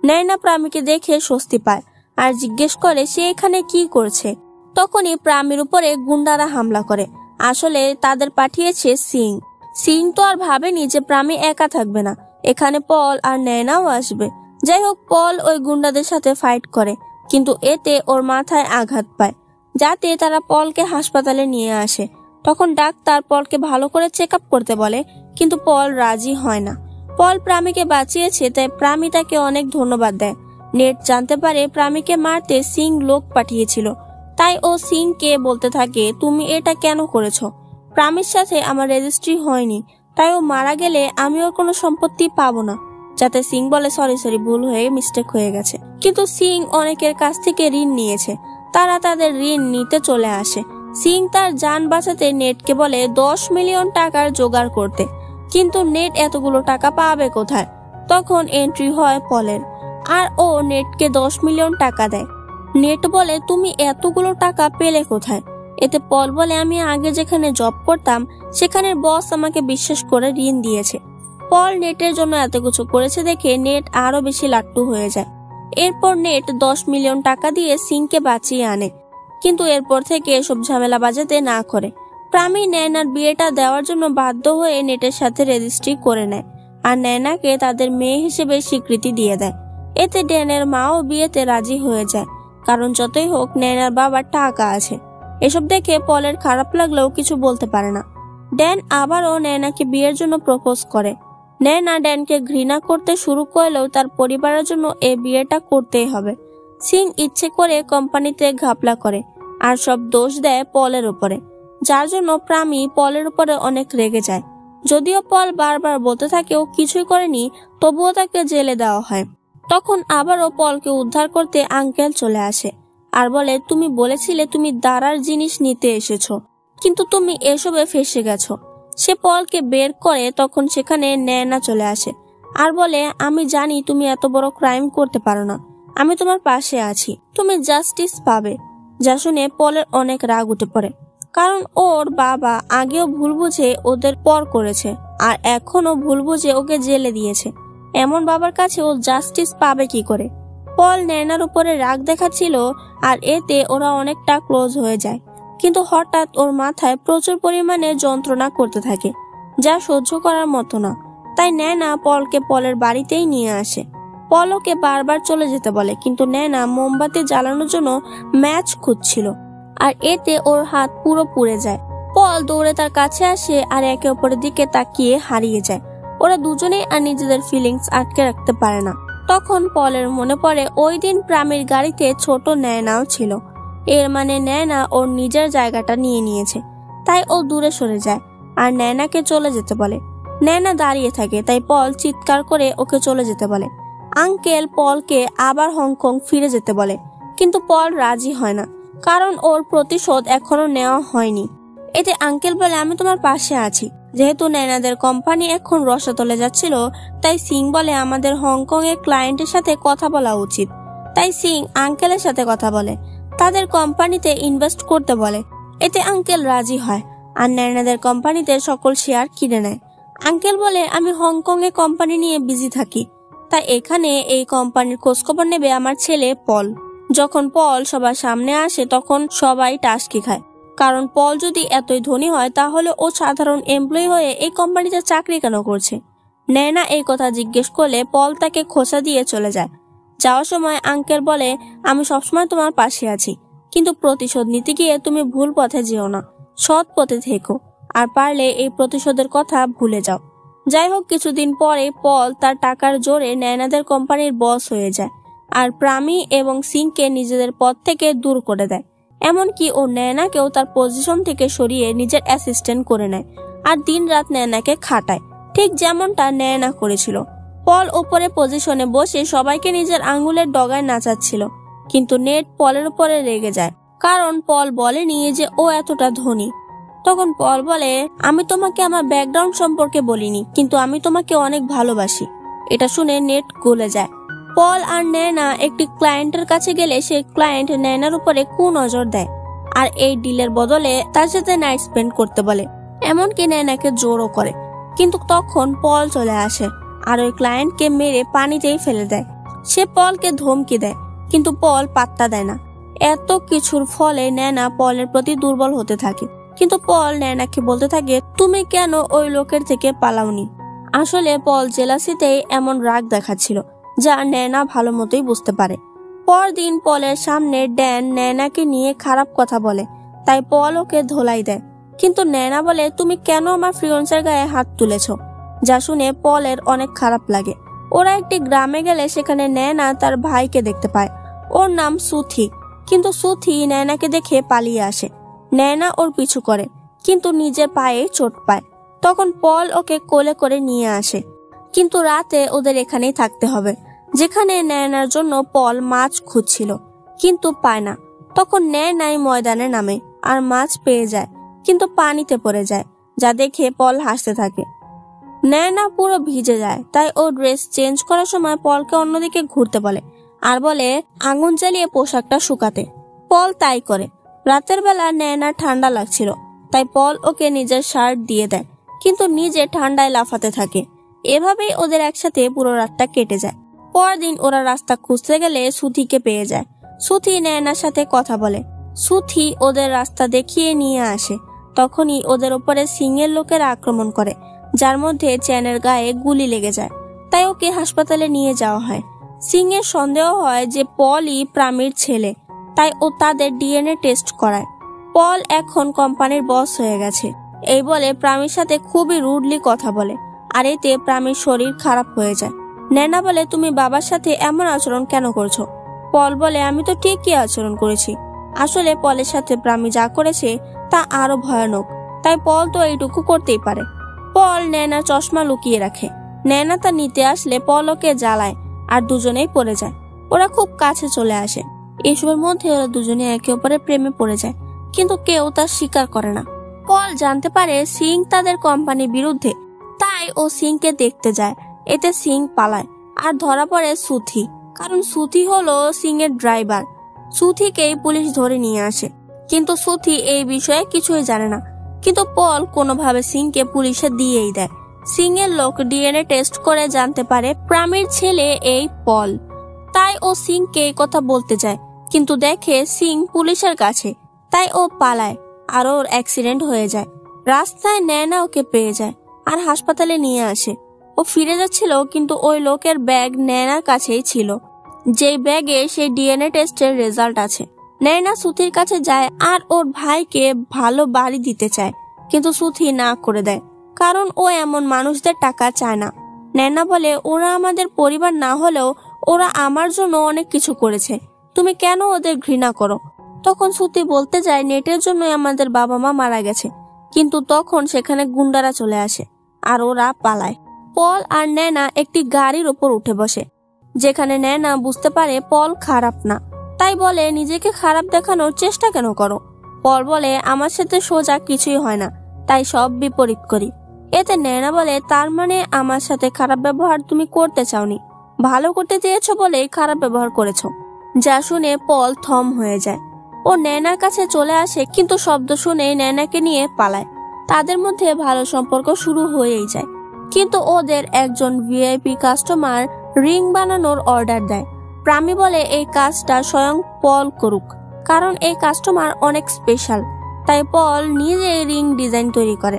নয়না প্রামীকে দেখে স্বস্তি পায় আর জিজ্ঞেস করে সে এখানে কি করছে। তখনই প্রামীর উপরে গুন্ডারা হামলা করে। আসলে তাদের পাঠিয়েছে সিং। সিং তো আর ভাবেনি যে প্রামী একা থাকবে না, এখানে পল আর নয়নাও আসবে। যাই হোক, পল ওই গুন্ডাদের সাথে ফাইট করে, কিন্তু এতে ওর মাথায় আঘাত পায়, যাতে তারা পলকে হাসপাতালে নিয়ে আসে। তখন ডাক্তার পলকে ভালো করে চেক আপ করতে বলে, কিন্তু পল রাজি হয় না। পল প্রামীকে বাঁচিয়েছে, তাই প্রামী তাকে অনেক ধন্যবাদ দেয়। নেট জানতে পারে প্রামীকে মারতে সিং লোক পাঠিয়েছিল, তাই ও সিংকে বলতে থাকে তুমি এটা কেন করেছো? প্রামীর সাথে আমার রেজিস্ট্রি হয়নি, তাই ও মারা গেলে আমি ওর কোনো সম্পত্তি পাবো না। যাতে সিং বলে সরি ভুল হয়ে মিস্টেক হয়ে গেছে। কিন্তু সিং অনেকের কাছ থেকে ঋণ নিয়েছে, তারা তাদের ঋণ নিতে চলে আসে। সিং তার জান বাঁচাতে নেটকে বলে 10 মিলিয়ন টাকার জোগাড় করতে, কিন্তু নেট এতগুলো টাকা পাবে কোথায়? তখন এন্ট্রি হয় পলের, আর ও নেটকে 10 মিলিয়ন টাকা দেয়। নেট বলে তুমি এতগুলো টাকা পেলে কোথায়? এতে পল বলে আমি আগে যেখানে জব করতাম সেখানের বস আমাকে বিশ্বাস করে ঋণ দিয়েছে। পল নেটের জন্য এত কিছু করেছে দেখে নেট আরো বেশি লাট্টু হয়ে যায়। এরপর নেট 10 মিলিয়ন টাকা দিয়ে সিংকে বাঁচিয়ে আনে, কিন্তু এরপর থেকে এসব ঝামেলা বাজাতে না করে। প্রামী নয়নার বিয়েটা দেওয়ার জন্য বাধ্য হয়ে নেটের সাথে রেজিস্ট্রি করে নেয় আর নয়নাকে তাদের মেয়ে হিসেবে স্বীকৃতি দিয়ে দেয়। এতে ড্যানের মাও বিয়েতে রাজি হয়ে যায়, কারণ যতই হোক নয়নার বাবার টাকা আছে। এসব দেখে পলের খারাপ লাগলেও কিছু বলতে পারে না। ড্যান আবারও নয়নাকে বিয়ের জন্য প্রপোজ করে। নয়না ড্যানকে ঘৃণা করতে শুরু করলেও তার পরিবারের জন্য এই বিয়েটা করতেই হবে। সিং ইচ্ছে করে কোম্পানিতে ঘাপলা করে আর সব দোষ দেয় পলের উপরে, যার জন্য প্রামী পলের উপরে অনেক রেগে যায়। যদিও পল বারবার বলতে থাকে ও কিছুই করেনি, তবুও তাকে জেলে দেওয়া হয়। তখন আবারও পলকে উদ্ধার করতে আঙ্কেল চলে আসে আর বলে তুমি বলেছিলে তুমি দারার জিনিস নিতে এসেছো, কিন্তু তুমি এসবে ফেসে গেছো। সে পলকে বের করে, তখন সেখানে নয়না চলে আসে আর বলে আমি জানি তুমি এত বড় ক্রাইম করতে পারো না, আমি তোমার পাশে আছি, তুমি জাস্টিস পাবে। যা শুনে পলের অনেক রাগ উঠে পড়ে, কারণ ওর বাবা আগেও ভুল বুঝে ওদের পর করেছে আর এখনো ভুল বুঝে ওকে জেলে দিয়েছে। এমন বাবার কাছে ও জাস্টিস পাবে কি করে? পল নয়নার উপরে রাগ দেখাচ্ছিল আর এতে ওরা অনেকটা ক্লোজ হয়ে যায়, কিন্তু হঠাৎ ওর মাথায় প্রচুর পরিমাণে যন্ত্রণা করতে থাকে, যা সহ্য করার মতো না। তাই নয়না পলকে পলের বাড়িতেই নিয়ে আসে। পল ওকে বারবার চলে যেতে বলে, কিন্তু নয়না মোমবাতি জ্বালানোর জন্য ম্যাচ খুঁজছিল আর এতে ওর হাত পুরো পুড়ে যায়। পল দৌড়ে তার কাছে আসে আর একে অপরের দিকে তাকিয়ে হারিয়ে যায়। ওরা দুজনেই আর নিজেদের ফিলিংস আটকে রাখতে পারে না। তখন পলের মনে পড়ে ওই দিন প্রামীর গাড়িতে ছোট নয়নাও ছিল। এর মানে নয়না ওর নিজের জায়গাটা নিয়ে নিয়েছে, তাই ও দূরে সরে যায় আর নয়নাকে চলে যেতে বলে। নয়না দাঁড়িয়ে থাকে, তাই পল চিৎকার করে ওকে চলে যেতে বলে। আঙ্কেল পলকে আবার হংকং ফিরে যেতে বলে, কিন্তু পল রাজি হয় না, কারণ ওর প্রতিশোধ এখনো নেওয়া হয়নি। এতে আঙ্কেল বলে আমি তোমার পাশে আছি। যেহেতু নয়নাদের কোম্পানি এখন রসাতলে যাচ্ছিল, তাই সিং বলে আমাদের হংকং এর ক্লায়েন্টের সাথে কথা বলা উচিত। তাই সিং আঙ্কেলের সাথে কথা বলে, তাদের কোম্পানিতে ইনভেস্ট করতে বলে। এতে আঙ্কেল রাজি হয় আর নয়নাদের কোম্পানিতে সকল শেয়ার কিনে নেয়। আঙ্কেল বলে আমি হংকং এ কোম্পানি নিয়ে বিজি থাকি, তাই এখানে এই কোম্পানির খোঁজখবর নেবে আমার ছেলে পল। যখন পল সবার সামনে আসে তখন সবাই টাসকি খায়, কারণ পল যদি এতই ধনী হয় তাহলে ও সাধারণ এমপ্লয়ি হয়ে এই কোম্পানিতে চাকরি কেন করছে? নয়না এই কথা জিজ্ঞেস করলে পল তাকে খোঁচা দিয়ে চলে যায়। যাওয়ার সময় আঙ্কেল বলে আমি সবসময় তোমার পাশে আছি, কিন্তু প্রতিশোধ নিতে গিয়ে তুমি ভুল পথে যেও না, সৎ পথে থেকো, আর পারলে এই প্রতিশোধের কথা ভুলে যাও। যাই হোক, কিছুদিন পরে পল তার টাকার জোরে নয়নাদের কোম্পানির বস হয়ে যায় আর প্রামী এবং সিংকে নিজেদের পদ থেকে দূর করে দেয়। এমনকি ও নয়নাকেও তার পজিশন থেকে সরিয়ে নিজের অ্যাসিস্ট্যান্ট করে নেয় আর দিন রাত নয়নাকে খাটায়, ঠিক যেমনটা নয়না করেছিল। পল উপরে পজিশনে বসে সবাইকে নিজের আঙ্গুলের ডগায় নাচাচ্ছিল, কিন্তু নেট পলের উপরে রেগে যায়, কারণ পল বলেনি যে ও এতটা ধনী। তখন পল বলে, আমি তোমাকে আমার ব্যাকগ্রাউন্ড সম্পর্কে বলিনি, কিন্তু আমি তোমাকে অনেক ভালোবাসি। এটা শুনে নেট গলে যায়। পল আর ন্যানা একটি ক্লায়েন্টের কাছে গেলে সেই ক্লায়েন্ট ন্যানার উপরে কুনজর দেয় আর এই ডিলের বদলে তার সাথে নাইট স্পেন্ড করতে বলে, এমনকি ন্যানাকে জোরও করে। কিন্তু তখন পল চলে আসে আর ওই ক্লায়েন্টকে মেরে পানিতেই ফেলে দেয়। সে পলকে ধমকি দেয়, কিন্তু পল পাত্তা দেয় না। এত কিছুর ফলে ন্যানা পলের প্রতি দুর্বল হতে থাকে, কিন্তু পল ন্যানাকে বলতে থাকে, তুমি কেন ওই লোকের থেকে পালাওনি? আসলে পল জেলাসিতেই এমন রাগ দেখাচ্ছিল, যা ন্যানা ভালো মতোই বুঝতে পারে। পরদিন পলের সামনে ড্যান ন্যানাকে নিয়ে খারাপ কথা বলে, তাই পল ওকে ধোলাই দেয়। কিন্তু ন্যানা বলে, তুমি কেন আমার ফিয়ন্সের গায়ে হাত তুলেছ? যা শুনে পলের অনেক খারাপ লাগে। ওরা একটি গ্রামে গেলে সেখানে ন্যানা তার ভাইকে দেখতে পায়। ওর নাম সুথি, কিন্তু সুথি ন্যানাকে দেখে পালিয়ে আসে। ন্যানা ওর পিছু করে, কিন্তু নিজের পায়ে চোট পায়। তখন পল ওকে কোলে করে নিয়ে আসে, কিন্তু রাতে ওদের এখানেই থাকতে হবে, যেখানে ন্যানার জন্য পল মাছ খুঁজছিল, কিন্তু পায় না। তখন ন্যানাই ময়দানে নামে আর মাছ পেয়ে যায়, কিন্তু পানিতে পড়ে যায়, যা দেখে পল হাসতে থাকে। ন্যানা পুরো ভিজে যায়, তাই ও ড্রেস চেঞ্জ করার সময় পলকে অন্যদিকে ঘুরতে বলে আর বলে আগুন জ্বালিয়ে পোশাকটা শুকাতে। পল তাই করে। রাতের বেলা ন্যানা ঠান্ডা লাগছিল, তাই পল ওকে নিজের শার্ট দিয়ে দেয়, কিন্তু নিজে ঠান্ডায় লাফাতে থাকে। এভাবেই ওদের একসাথে পুরো রাতটা কেটে যায়। পরদিন ওরা রাস্তা খুঁজতে গেলে সুথিকে পেয়ে যায়। সুথি ন্যানার সাথে কথা বলে। সুথি ওদের রাস্তা দেখিয়ে নিয়ে আসে। তখনই ওদের উপরে সিংয়ের লোকেরা আক্রমণ করে, যার মধ্যে চ্যানের গায়ে গুলি লেগে যায়, তাই ওকে হাসপাতালে নিয়ে যাওয়া হয়। সিংয়ের সন্দেহ হয় যে পলই প্রামীর ছেলে, তাই ও তাদের ডিএনএ টেস্ট করায়। পল এখন কোম্পানির বস হয়ে গেছে এই বলে প্রামীর সাথে খুবই রুডলি কথা বলে, আর এতে প্রামীর শরীর খারাপ হয়ে যায়। ন্যানা বলে, তুমি বাবার সাথে এমন আচরণ কেন করছো? পল বলে, আমি তো ঠিকই আচরণ করেছি। আসলে পলের সাথে প্রামী যা করেছে তা আরো ভয়ানক, তাই পল তো এইটুকু করতেই পারে। পল ন্যানা চশমা লুকিয়ে রাখে। ন্যানা তা নিতে আসলে পল ওকে জ্বালায় আর দুজনেই পড়ে যায়। ওরা খুব কাছে চলে আসে। এসবের মধ্যে ওরা দুজনে একে অপরের প্রেমে পড়ে যায়, কিন্তু কেউ তা স্বীকার করে না। পল জানতে পারে সিং তাদের কোম্পানির বিরুদ্ধে, তাই ও সিংকে দেখতে যায়। এতে সিং পালায় আর ধরা পড়ে সুথি, কারণ সুথি হলো সিং এর ড্রাইভার। সুথিকেই পুলিশ ধরে নিয়ে আসে, কিন্তু সুথি এই বিষয়ে কিছুই জানে না। কিন্তু পল কোনোভাবে সিংকে পুলিশে দিয়েই দেয়। সিং এর লোক ডিএনএ টেস্ট করে জানতে পারে প্রামীর ছেলে এই পল, তাই ও সিংকে এই কথা বলতে যায়, কিন্তু দেখে সিং পুলিশের কাছে, তাই ও পালায় আর ওর অ্যাক্সিডেন্ট হয়ে যায়। রাস্তায় ন্যানা ওকে পেয়ে যায় আর হাসপাতালে নিয়ে আসে। ও ফিরে যাচ্ছিল, কিন্তু ওই লোকের ব্যাগ ন্যানার কাছেই ছিল, যেই ব্যাগে সেই ডিএনএ টেস্টের রেজাল্ট আছে। ন্যানা সুথির কাছে যায় আর ওর ভাইকে ভালো বাড়ি দিতে চায়, কিন্তু সুথি না করে দেয়, কারণ ও এমন মানুষদের টাকা চায় না। ন্যানা বলে, ওরা আমাদের পরিবার না হলেও ওরা আমার জন্য অনেক কিছু করেছে, তুমি কেন ওদের ঘৃণা করো? তখন সুথি বলতে যায়, নেটের জন্য আমাদের বাবা মা মারা গেছে, কিন্তু তখন সেখানে গুন্ডারা চলে আসে আর ওরা পালায়। পল আর ন্যানা একটি গাড়ির উপর উঠে বসে, যেখানে ন্যানা বুঝতে পারে পল খারাপ না, তাই বলে, নিজেকে খারাপ দেখানোর চেষ্টা কেন করো? পল বলে, আমার সাথে সোজা কিছুই হয় না, তাই সব বিপরীত করি। এতে ন্যানা বলে, তার মানে আমার সাথে খারাপ ব্যবহার তুমি করতে চাওনি, ভালো করতে চেয়েছো বলেই খারাপ ব্যবহার করেছো। যা শুনে পল থম হয়ে যায়। ও ন্যানার কাছে চলে আসে, কিন্তু শব্দ শুনে ন্যানাকে নিয়ে পালায়। তাদের মধ্যে ভালো সম্পর্ক শুরু হয়েই যায়, কিন্তু ওদের একজন ভিআইপি কাস্টমার রিং বানানোর অর্ডার দেয়। প্রামী বলে এই কাজটা স্বয়ং পল করুক, কারণ এই কাস্টমার অনেক স্পেশাল। তাই পল নিজে রিং ডিজাইন তৈরি করে,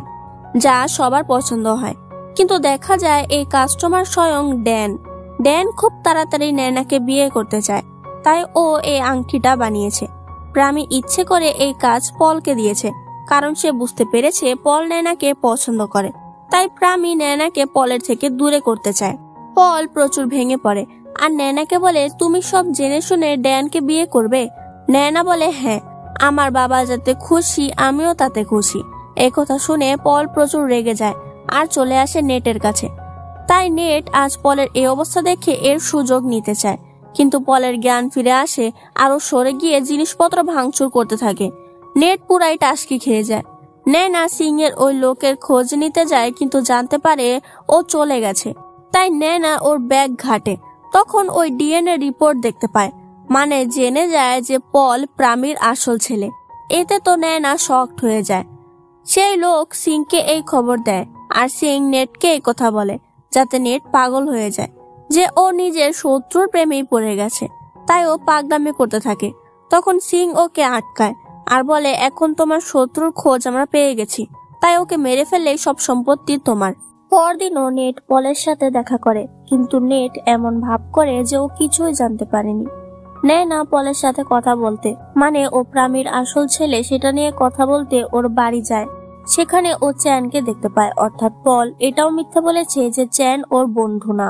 যা সবার পছন্দ হয়। কিন্তু দেখা যায় এই কাস্টমার স্বয়ং ড্যান। ড্যান খুব তাড়াতাড়ি ন্যানাকে বিয়ে করতে চায়, তাই ও এই আংটিটা বানিয়েছে। প্রামী ইচ্ছে করে এই কাজ পলকে দিয়েছে, কারণ সে বুঝতে পেরেছে পল ন্যানাকে পছন্দ করে, তাই প্রামী ন্যানাকে পলের থেকে দূরে করতে চায়। পল প্রচুর ভেঙে পড়ে আর ন্যানাকে বলে, তুমি সব জেনে শুনে ড্যানকে বিয়ে করবে? ন্যানা বলে, হ্যাঁ, আমার বাবা যাতে খুশি আমিও তাতে খুশি। এই কথা শুনে পল প্রচুর রেগে যায় আর চলে আসে নেটের কাছে। তাই নেট আজ পলের এই অবস্থা দেখে এর সুযোগ নিতে চায়, কিন্তু পলের জ্ঞান ফিরে আসে আরো সরে গিয়ে জিনিসপত্র ভাঙচুর করতে থাকে। নেট পুরাই টাসকি খেয়ে যায়। নয়না সিং এর ওই লোকের খোঁজ নিতে যায়, কিন্তু জানতে পারে ও চলে গেছে। তাই নয়না ওর ব্যাগ ঘাটে, তখন ওই ডিএনএ রিপোর্ট দেখতে পায়, মানে জেনে যায় যে পল প্রামীর আসল ছেলে। এতে তো নয়না শকড হয়ে যায়। সেই লোক সিংকে এই খবর দেয়, আর সিং নেটকে এই কথা বলে, যাতে নেট পাগল হয়ে যায় যে ও নিজের শত্রুর প্রেমেই পড়ে গেছে। তাই ও পাগলামি করতে থাকে। তখন সিং ওকে আটকায় আর বলে, এখন তোমার শত্রুর খোঁজ আমরা পেয়ে গেছি, তাই ওকে মেরে ফেললেই সব সম্পত্তি তোমার। পরদিনও নেট পলের সাথে দেখা করে, কিন্তু নেট এমন ভাব করে যে ও কিছুই জানতে পারেনি। নয়না পলের সাথে কথা বলতে, মানে ও প্রামীর আসল ছেলে সেটা নিয়ে কথা বলতে ওর বাড়ি যায়। সেখানে ও চ্যানকে দেখতে পায়, অর্থাৎ পল এটাও মিথ্যে বলেছে যে চ্যান ওর বন্ধু না।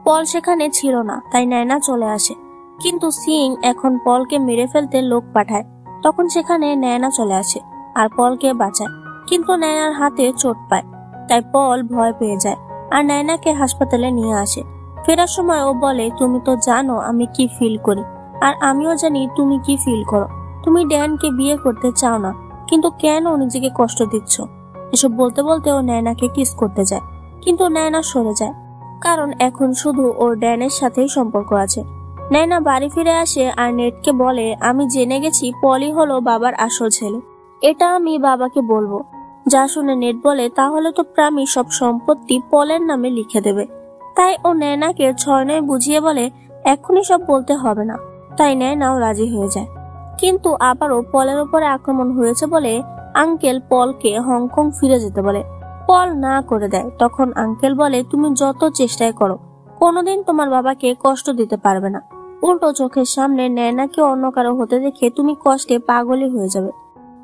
পল সেখানে ছিল না, তাই নয়না চলে আসে। কিন্তু সিং এখন পলকে মেরে ফেলতে লোক পাঠায়। তখন সেখানে নয়না চলে আসে আর পলকে বাঁচায়, কিন্তু নয়নার হাতে চোট পায়। তাই পল ভয় পেয়ে যায় আর নয়নাকে হাসপাতালে নিয়ে আসে। ফেরার সময় ও বলে, তুমি তো জানো আমি কি ফিল করি, আর আমিও জানি তুমি কি ফিল করো। তুমি ড্যানকে বিয়ে করতে চাও না, কিন্তু কেন নিজেকে কষ্ট দিচ্ছ? এসব বলতে বলতে ও নয়নাকে কিস করতে যায়, কিন্তু নয়না সরে যায়, কারণ এখন শুধু ওর ড্যানের সাথেই সম্পর্ক আছে। নয়না বাড়ি ফিরে আসে আর নেটকে বলে, আমি জেনে গেছি পলি হলো বাবার আসল ছেলে, এটা আমি বাবাকে বলবো। যা শুনে নেট বলে, তাহলে তো প্রামী সব সম্পত্তি পলের নামে লিখে দেবে। তাই ও নয়নাকে ছয়নয় বুঝিয়ে বলে, এখনই সব বলতে হবে না। তাই নয়নাও রাজি হয়ে যায়। কিন্তু আবারও পলের উপরে আক্রমণ হয়েছে বলে আঙ্কেল পলকে হংকং ফিরে যেতে বলে। পল না করে দেয়। তখন আঙ্কেল বলে, তুমি যত চেষ্টাই করো কোনোদিন তোমার বাবাকে কষ্ট দিতে পারবে না। উল্টো চোখের সামনে নয়নাকে অন্য কারো হতে দেখে তুমি কষ্টে পাগলই হয়ে যাবে।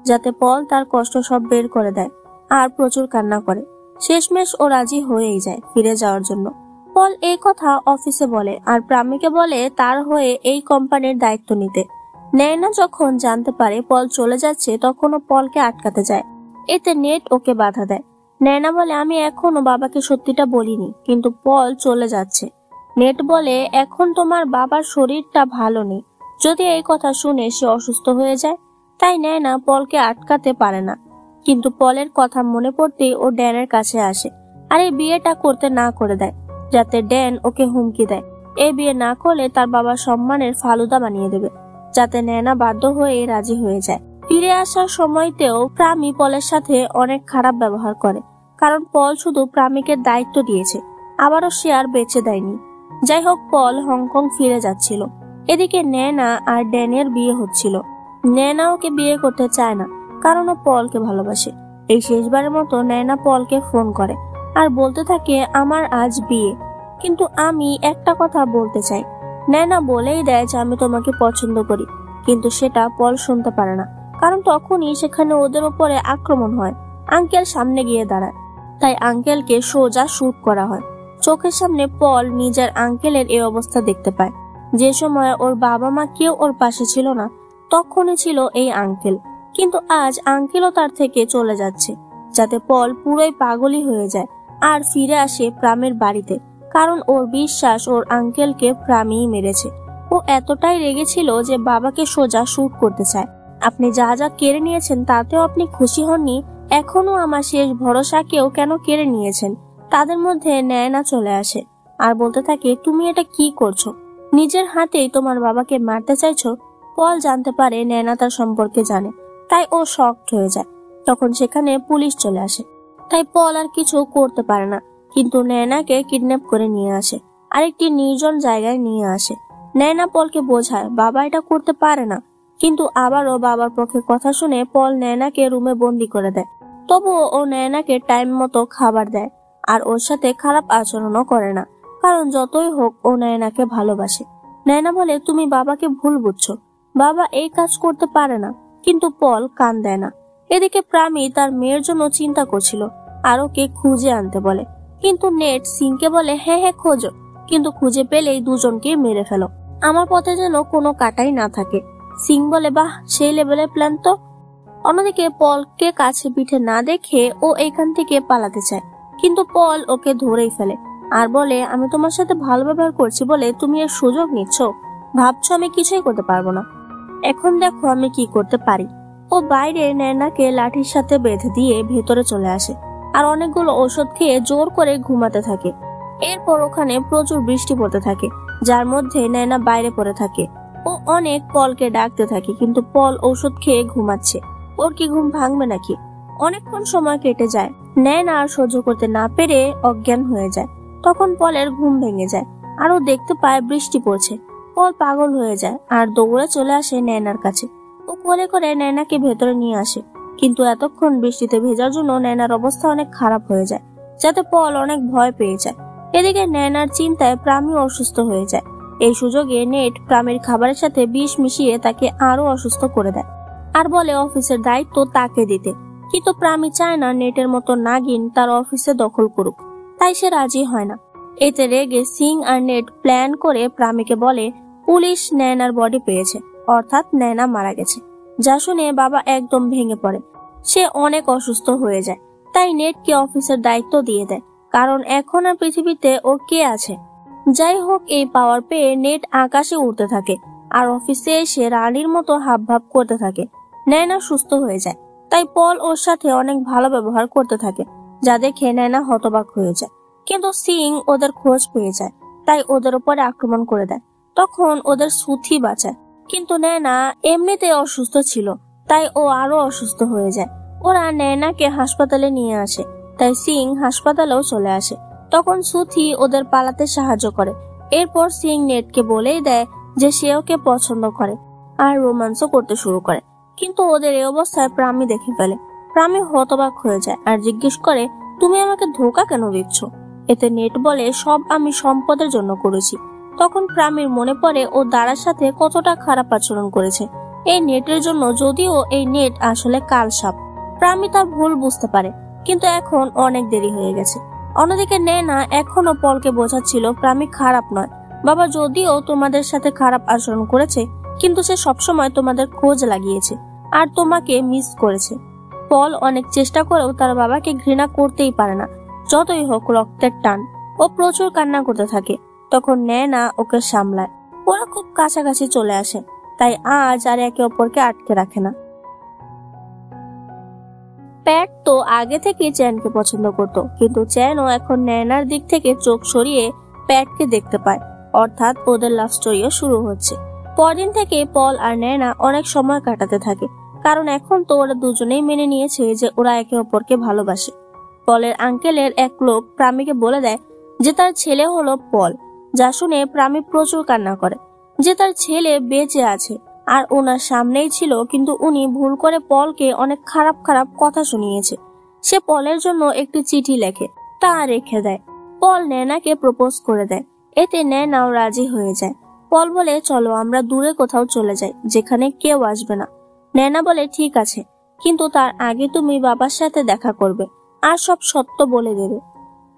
যাতে পল তার কষ্ট সব বের করে দেয় আর প্রচুর কান্না করে। শেষমেশ ও রাজি হয়েই যায় ফিরে যাওয়ার জন্য। পল এই কথা অফিসে বলে আর প্রামীকে বলে তার হয়ে এই কোম্পানির দায়িত্ব নিতে। নয়না যখন জানতে পারে পল চলে যাচ্ছে, তখনও পলকে আটকাতে যায়। এতে নেট ওকে বাধা দেয়। নয়না বলে, আমি এখনো বাবাকে সত্যিটা বলিনি, কিন্তু পল চলে যাচ্ছে। নেট বলে, এখন তোমার বাবার শরীরটা ভালো নেই, যদি এই কথা শুনে সে অসুস্থ হয়ে যায়। তাই নয়না পলকে আটকাতে পারে না। কিন্তু পলের কথা মনে পড়তেই ও ড্যানের কাছে আসে আর এই বিয়েটা করতে না করে দেয়, যাতে ড্যান ওকে হুমকি দেয় এই বিয়ে না করলে তার বাবার সম্মানের ফালুদা বানিয়ে দেবে, যাতে নয়না বাধ্য হয়ে রাজি হয়ে যায়। ফিরে আসার সময়তেও প্রামী পলের সাথে অনেক খারাপ ব্যবহার করে, কারণ পল শুধু প্রামীকে দায়িত্ব দিয়েছে, আবারও সে আর বেঁচে দেয়নি। যাই হোক, পল হংকং ফিরে যাচ্ছিল। এদিকে নয়না আর ড্যানের বিয়ে হচ্ছিল। নয়না ওকে বিয়ে করতে চায় না, কারণ ও পলকে ভালোবাসে। এই শেষবারের মতো নয়না পলকে ফোন করে আর বলতে থাকে, আমার আজ বিয়ে, কিন্তু আমি একটা কথা বলতে চাই। নয়না বলেই দেয় যে আমি তোমাকে পছন্দ করি, কিন্তু সেটা পল শুনতে পারে না, কারণ তখনই সেখানে ওদের উপরে আক্রমণ হয়। আঙ্কেল সামনে গিয়ে দাঁড়ায়, তাই আঙ্কেলকে সোজা শুট করা হয়। চোখের সামনে পল নিজের আঙ্কেলের এই অবস্থা দেখতে পায়। যে সময় ওর বাবা মা কেউ ওর পাশে ছিল না, তখনই ছিল এই আঙ্কেল। কিন্তু আজ আঙ্কেলও তার থেকে চলে যাচ্ছে, যাতে পল পুরোই পাগলই হয়ে যায় আর ফিরে আসে প্রামের বাড়িতে, কারণ ওর বিশ্বাস ওর আঙ্কেলকে প্রামীই মেরেছে। ও এতটাই রেগেছিল যে বাবাকে সোজা শুট করতে চায়। আপনি যা যা কেড়ে নিয়েছেন তাতেও আপনি খুশি হননি, এখনো আমার শেষ ভরসাকেও কেন কেড়ে নিয়েছেন? তাদের মধ্যে নয়না চলে আসে আর বলতে থাকে, তুমি এটা কি করছো? নিজের হাতেই তোমার বাবাকে মারতে চাইছো? পল জানতে পারে নয়না তার সম্পর্কে জানে, তাই ও শকড হয়ে যায়। তখন সেখানে পুলিশ চলে আসে, তাই পল আর কিছু করতে পারে না, কিন্তু নয়নাকে কিডন্যাপ করে নিয়ে আসে আরেকটি নির্জন জায়গায় নিয়ে আসে। নয়না পলকে বোঝায় বাবা এটা করতে পারে না, কিন্তু আবারও বাবার পক্ষে কথা শুনে পল নয়নাকে রুমে বন্দি করে দেয়। তবুও ও নয়নাকে টাইম মতো খাবার দেয় আর ওর সাথে খারাপ আচরণও করে না, কারণ যতই হোক ও নয়নাকে ভালোবাসে। নয়না বলে, তুমি বাবাকে ভুল বুঝছো, বাবা এই কাজ করতে পারে না, কিন্তু পল কান দেয় না। এদিকে প্রামী তার মেয়ের জন্য চিন্তা করছিল আর ওকে খুঁজে আনতে বলে, কিন্তু নেট সিংকে বলে, হ্যাঁ হ্যাঁ খোঁজো, কিন্তু খুঁজে পেলেই দুজনকে মেরে ফেলো, আমার পথে যেন কোনো কাটাই না থাকে। সিং বলে, বাহ, সেই লেভেলের প্ল্যান তো। অন্যদিকে পলকে কাছে পিঠে না দেখে ও এখান থেকে পালাতে চায়, কিন্তু পল ওকে ধরেই ফেলে আর বলে, আমি তোমার সাথে ভালো ব্যবহার করছি বলে তুমি এর সুযোগ নিচ্ছ, ভাবছো আমি কিছুই করতে পারবো না। এখন দেখো আমি কি করতে পারি। ও বাইরে নয়নাকে লাঠির সাথে বেঁধে দিয়ে ভেতরে চলে আসে আর অনেকগুলো ওষুধ খেয়ে জোর করে ঘুমাতে থাকে। এরপর ওখানে প্রচুর বৃষ্টি পড়তে থাকে, যার মধ্যে নয়না বাইরে পড়ে থাকে। ও অনেক পলকে ডাকতে থাকে, কিন্তু পল ঔষধ খেয়ে ঘুমাচ্ছে। ওর কি ঘুম ভাঙবে নাকি? অনেকক্ষণ সময় কেটে যায়, নয়না আর সহ্য করতে না পেরে অজ্ঞান হয়ে যায়। তখন পলের ঘুম ভেঙে যায় আর ও দেখতে পায় বৃষ্টি পড়ছে। পল পাগল হয়ে যায় আর দৌড়ে চলে আসে নয়নার কাছে। ও কোলে করে নয়নাকে ভেতরে নিয়ে আসে, কিন্তু এতক্ষণ বৃষ্টিতে ভেজার জন্য নয়নার অবস্থা অনেক খারাপ হয়ে যায়, যাতে পল অনেক ভয় পেয়ে যায়। এদিকে নয়নার চিন্তায় প্রামী অসুস্থ হয়ে যায়। এই সুযোগে নেট প্রামীর খাবারের সাথে বিষ মিশিয়ে তাকে আরো অসুস্থ করে দেয় আর বলে অফিসের দায়িত্ব তাকে দিতে। কিন্তু প্রামী চায় না নেটের মতো নাগিন তার অফিসে দখল করুক, তাই সে রাজি হয় না। এতে রেগে সিং আর নেট প্ল্যান করে প্রামীকে বলে পুলিশ নয়নার বডি পেয়েছে, অর্থাৎ নয়না মারা গেছে। যা শুনে বাবা একদম ভেঙে পড়ে, সে অনেক অসুস্থ হয়ে যায়। তাই নেটকে অফিসের দায়িত্ব দিয়ে দেয়, কারণ এখন আর পৃথিবীতে ওর কে আছে। যাই হোক, এই পাওয়ার পেয়ে নেট আকাশে উড়তে থাকে আর অফিসে এসে রানীর মতো হাবভাব করতে থাকে। নয়না সুস্থ হয়ে যায়, তাই পল ওর সাথে অনেক ভালো ব্যবহার করতে থাকে, যা দেখে নয়না হতবাক হয়ে যায়। কিন্তু সিং ওদের খোঁজ পেয়ে যায়, তাই ওদের উপরে আক্রমণ করে দেয়। তখন ওদের সুথি বাঁচায়, কিন্তু নয়না এমনিতে অসুস্থ ছিল, তাই ও আরো অসুস্থ হয়ে যায়। ওরা নয়নাকে হাসপাতালে নিয়ে আসে, তাই সিং হাসপাতালেও চলে আসে। তখন সুথি ওদের পালাতে সাহায্য করে। এরপর সিং নেটকে বলেই দেয় যে সে ওকে পছন্দ করে আর রোমান্সও করতে শুরু করে। কিন্তু ওদের এই অবস্থায় প্রামী দেখে ফেলে। প্রামী হতবাক হয়ে যায় আর জিজ্ঞেস করে, তুমি আমাকে ধোঁকা কেন দিচ্ছ? এতে নেট বলে, সব আমি সম্পদের জন্য করেছি। তখন প্রামীর মনে পড়ে ও দাঁড়ার সাথে কতটা খারাপ আচরণ করেছে এই নেটের জন্য, যদিও এই নেট আসলে কালসাপ। প্রামী তার ভুল বুঝতে পারে, কিন্তু এখন অনেক দেরি হয়ে গেছে। অন্যদিকে নয়না এখনো পলকে বোঝাচ্ছিল প্রামী খারাপ নয়। বাবা যদিও তোমাদের সাথে খারাপ আচরণ করেছে, কিন্তু সে সবসময় তোমাদের খোঁজ লাগিয়েছে আর তোমাকে মিস করেছে। পল অনেক চেষ্টা করেও তার বাবাকে ঘৃণা করতেই পারে না, যতই হোক রক্তের টান। ও প্রচুর কান্না করতে থাকে। তখন নয়না ওকে সামলায়। ওরা খুব কাছাকাছি চলে আসে, তাই আজ আর একে অপরকে আটকে রাখে না। প্যাট তো আগে থেকে চ্যানকে পছন্দ করত, কিন্তু চ্যানও এখন নয়নার দিক থেকে চোখ সরিয়ে প্যাটকে দেখতে পায়, অর্থাৎ ওদের লাভ স্টোরিও শুরু হচ্ছে। পরদিন থেকে পল আর নয়না অনেক সময় কাটাতে থাকে, কারণ এখন তো ওরা দুজনেই মেনে নিয়েছে যে ওরা একে অপরকে ভালোবাসে। পলের আঙ্কেলের এক লোক প্রামীকে বলে দেয় যে তার ছেলে হলো পল, যা শুনে প্রামী প্রচুর কান্না করে যে তার ছেলে বেঁচে আছে আর ওনার সামনেই ছিল, কিন্তু উনি ভুল করে পলকে অনেক খারাপ খারাপ কথা শুনিয়েছে। সে পলের জন্য একটি চিঠি লেখে, তা রেখে দেয়। পল নয়নাকে প্রপোজ করে দেয়, এতে নয়নাও রাজি হয়ে যায়। পল বলে, চলো আমরা দূরে কোথাও চলে যাই, যেখানে কেউ আসবে না। নয়না বলে, ঠিক আছে, কিন্তু তার আগে তুমি বাবার সাথে দেখা করবে আর সব সত্য বলে দেবে।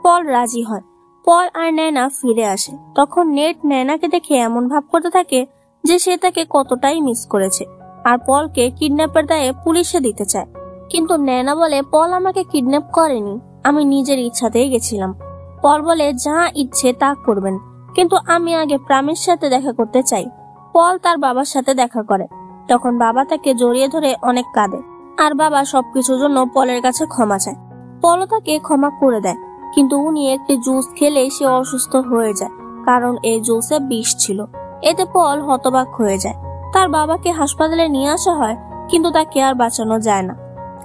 পল রাজি হয়। পল আর নয়না ফিরে আসে। তখন নেট নয়নাকে দেখে এমন ভাব করতে থাকে যে সে তাকে কতটাই মিস করেছে আর পলকে কিডন্যাপের দায়ে পুলিশে দিতে চায়। কিন্তু নয়না বলে, পল আমাকে কিডন্যাপ করেনি, আমি নিজের ইচ্ছাতেই গেছিলাম। পল বলে, যা ইচ্ছে তা করবেন, কিন্তু আমি আগে প্রামীর সাথে দেখা করতে চাই। পল তার বাবার সাথে দেখা করে। তখন বাবা তাকে জড়িয়ে ধরে অনেক কাঁদে আর বাবা সবকিছুর জন্য পলের কাছে ক্ষমা চায়। পলও তাকে ক্ষমা করে দেয়, কিন্তু উনি একটি জুস খেলে সে অসুস্থ হয়ে যায়, কারণ এই জুসে বিষ ছিল। এতে পল হতবাক হয়ে যায়। তার বাবাকে হাসপাতালে নিয়ে আসা হয়, কিন্তু তাকে আর বাঁচানো যায় না,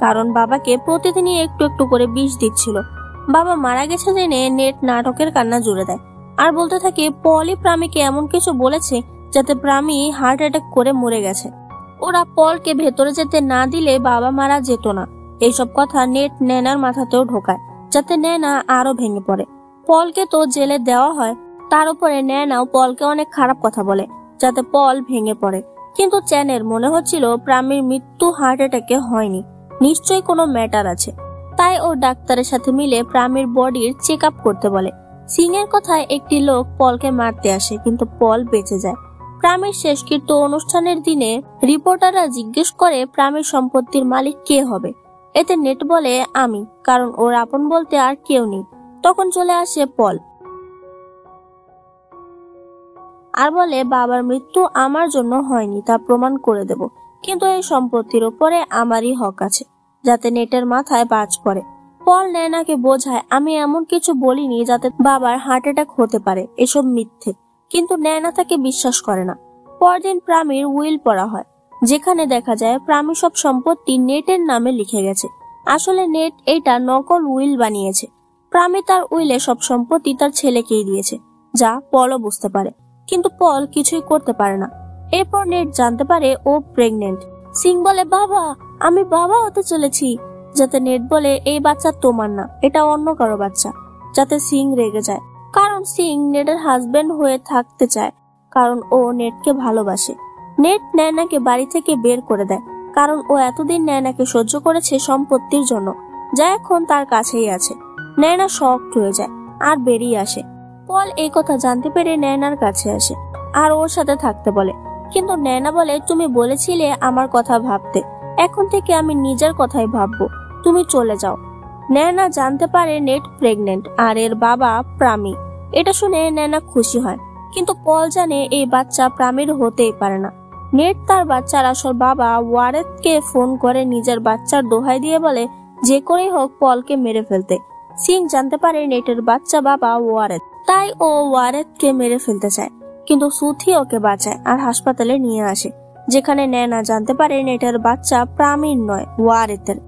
কারণ বাবাকে প্রতিদিনই একটু একটু করে বিষ দিচ্ছিল। বাবা মারা গেছে জেনে নেট নাটকের কান্না জুড়ে দেয় আর বলতে থাকে পলই প্রামীকে এমন কিছু বলেছে যাতে প্রামী হার্ট অ্যাটাক করে মরে গেছে। ওরা পলকে ভেতরে যেতে না দিলে বাবা মারা যেত না। এইসব কথা নেট নয়নার মাথাতেও ঢোকায়, যাতে নয়না আরো ভেঙে পড়ে। পলকে তো জেলে দেওয়া হয়, তার উপরে নয়নাও পলকে অনেক খারাপ কথা বলে, যাতে পল ভেঙে পড়ে। কিন্তু চ্যানের মনে হচ্ছিল প্রামীর মৃত্যু হার্ট অ্যাটাকে হয়নি, নিশ্চয়ই কোনো ম্যাটার আছে। তাই ও ডাক্তারের সাথে মিলে প্রামীর বডির চেক আপ করতে বলে। সিং এর কথায় একটি লোক পলকে মারতে আসে, কিন্তু পল বেঁচে যায়। প্রামীর শেষকৃত্য অনুষ্ঠানের দিনে রিপোর্টাররা জিজ্ঞেস করে প্রামীর সম্পত্তির মালিক কে হবে। এতে নেট বলে, আমি, কারণ ওর আপন বলতে আর কেউ নেই। তখন চলে আসে পল। আর বলে বাবার মৃত্যু আমার জন্য হয়নি তা প্রমাণ করে দেব, কিন্তু এই সম্পত্তির উপরে আমারই হক আছে, যাতে নেটের মাথায় বাজ পড়ে। পল ন্যানাকে বোঝায় আমি এমন কিছু বলিনি যাতে বাবার হার্ট অ্যাটাক হতে পারে, এসব মিথ্যে। কিন্তু ন্যানা তাকে বিশ্বাস করে না। পরদিন প্রামীর উইল পড়া হয়, যেখানে দেখা যায় প্রামী সব সম্পত্তি নেটের নামে লিখে গেছে। আসলে নেট এটা নকল উইল বানিয়েছে। প্রামী তার উইলে সব সম্পত্তি তার ছেলেকেই দিয়েছে, যা পলও বুঝতে পারে, কিন্তু পল কিছুই করতে পারে না। এরপর নেট জানতে পারে ও প্রেগনেন্ট। সিং বলে বাবা, আমি বাবা হতে চলেছি। যাতে নেট বলে এই বাচ্চা তোমার না, এটা অন্য কারো বাচ্চা। যাতে সিং রেগে যায়, কারণ সিং নেটের হাজবেন্ড হয়ে থাকতে চায়, কারণ ও নেটকে ভালোবাসে। নেট ন্যানাকে বাড়ি থেকে বের করে দেয়, কারণ ও এতদিন ন্যানাকে সহ্য করেছে সম্পত্তির জন্য, যা এখন তার কাছেই আছে। ন্যানা শকড হয়ে যায় আর বেরিয়ে আসে। পল এই কথা জানতে পেরে ন্যানার কাছে আসে আর ওর সাথে থাকতে বলে, কিন্তু ন্যানা বলে তুমি বলেছিলে আমার কথা ভাবতে, এখন থেকে আমি নিজের কথাই ভাববো, তুমি চলে যাও। ন্যানা জানতে পারে নেট প্রেগনেন্ট আর এর বাবা প্রামী। এটা শুনে ন্যানা খুশি হয়, কিন্তু পল জানে এই বাচ্চা প্রামীর হতেই পারে না। নেট তার বাচ্চার আসল বাবা ওয়ারেথকে ফোন করে নিজের বাচ্চার দোহাই দিয়ে বলে যে করেই হোক পলকে মেরে ফেলতে। সিং জানতে পারে নেটের বাচ্চা বাবা ওয়ারেথ, তাই ও ওয়ারেথকে মেরে ফেলতে চায়, কিন্তু সুথি ওকে বাঁচায় আর হাসপাতালে নিয়ে আসে, যেখানে ন্যানা জানতে পারে নেটের বাচ্চা প্রামীর নয়, ওয়ারেথের।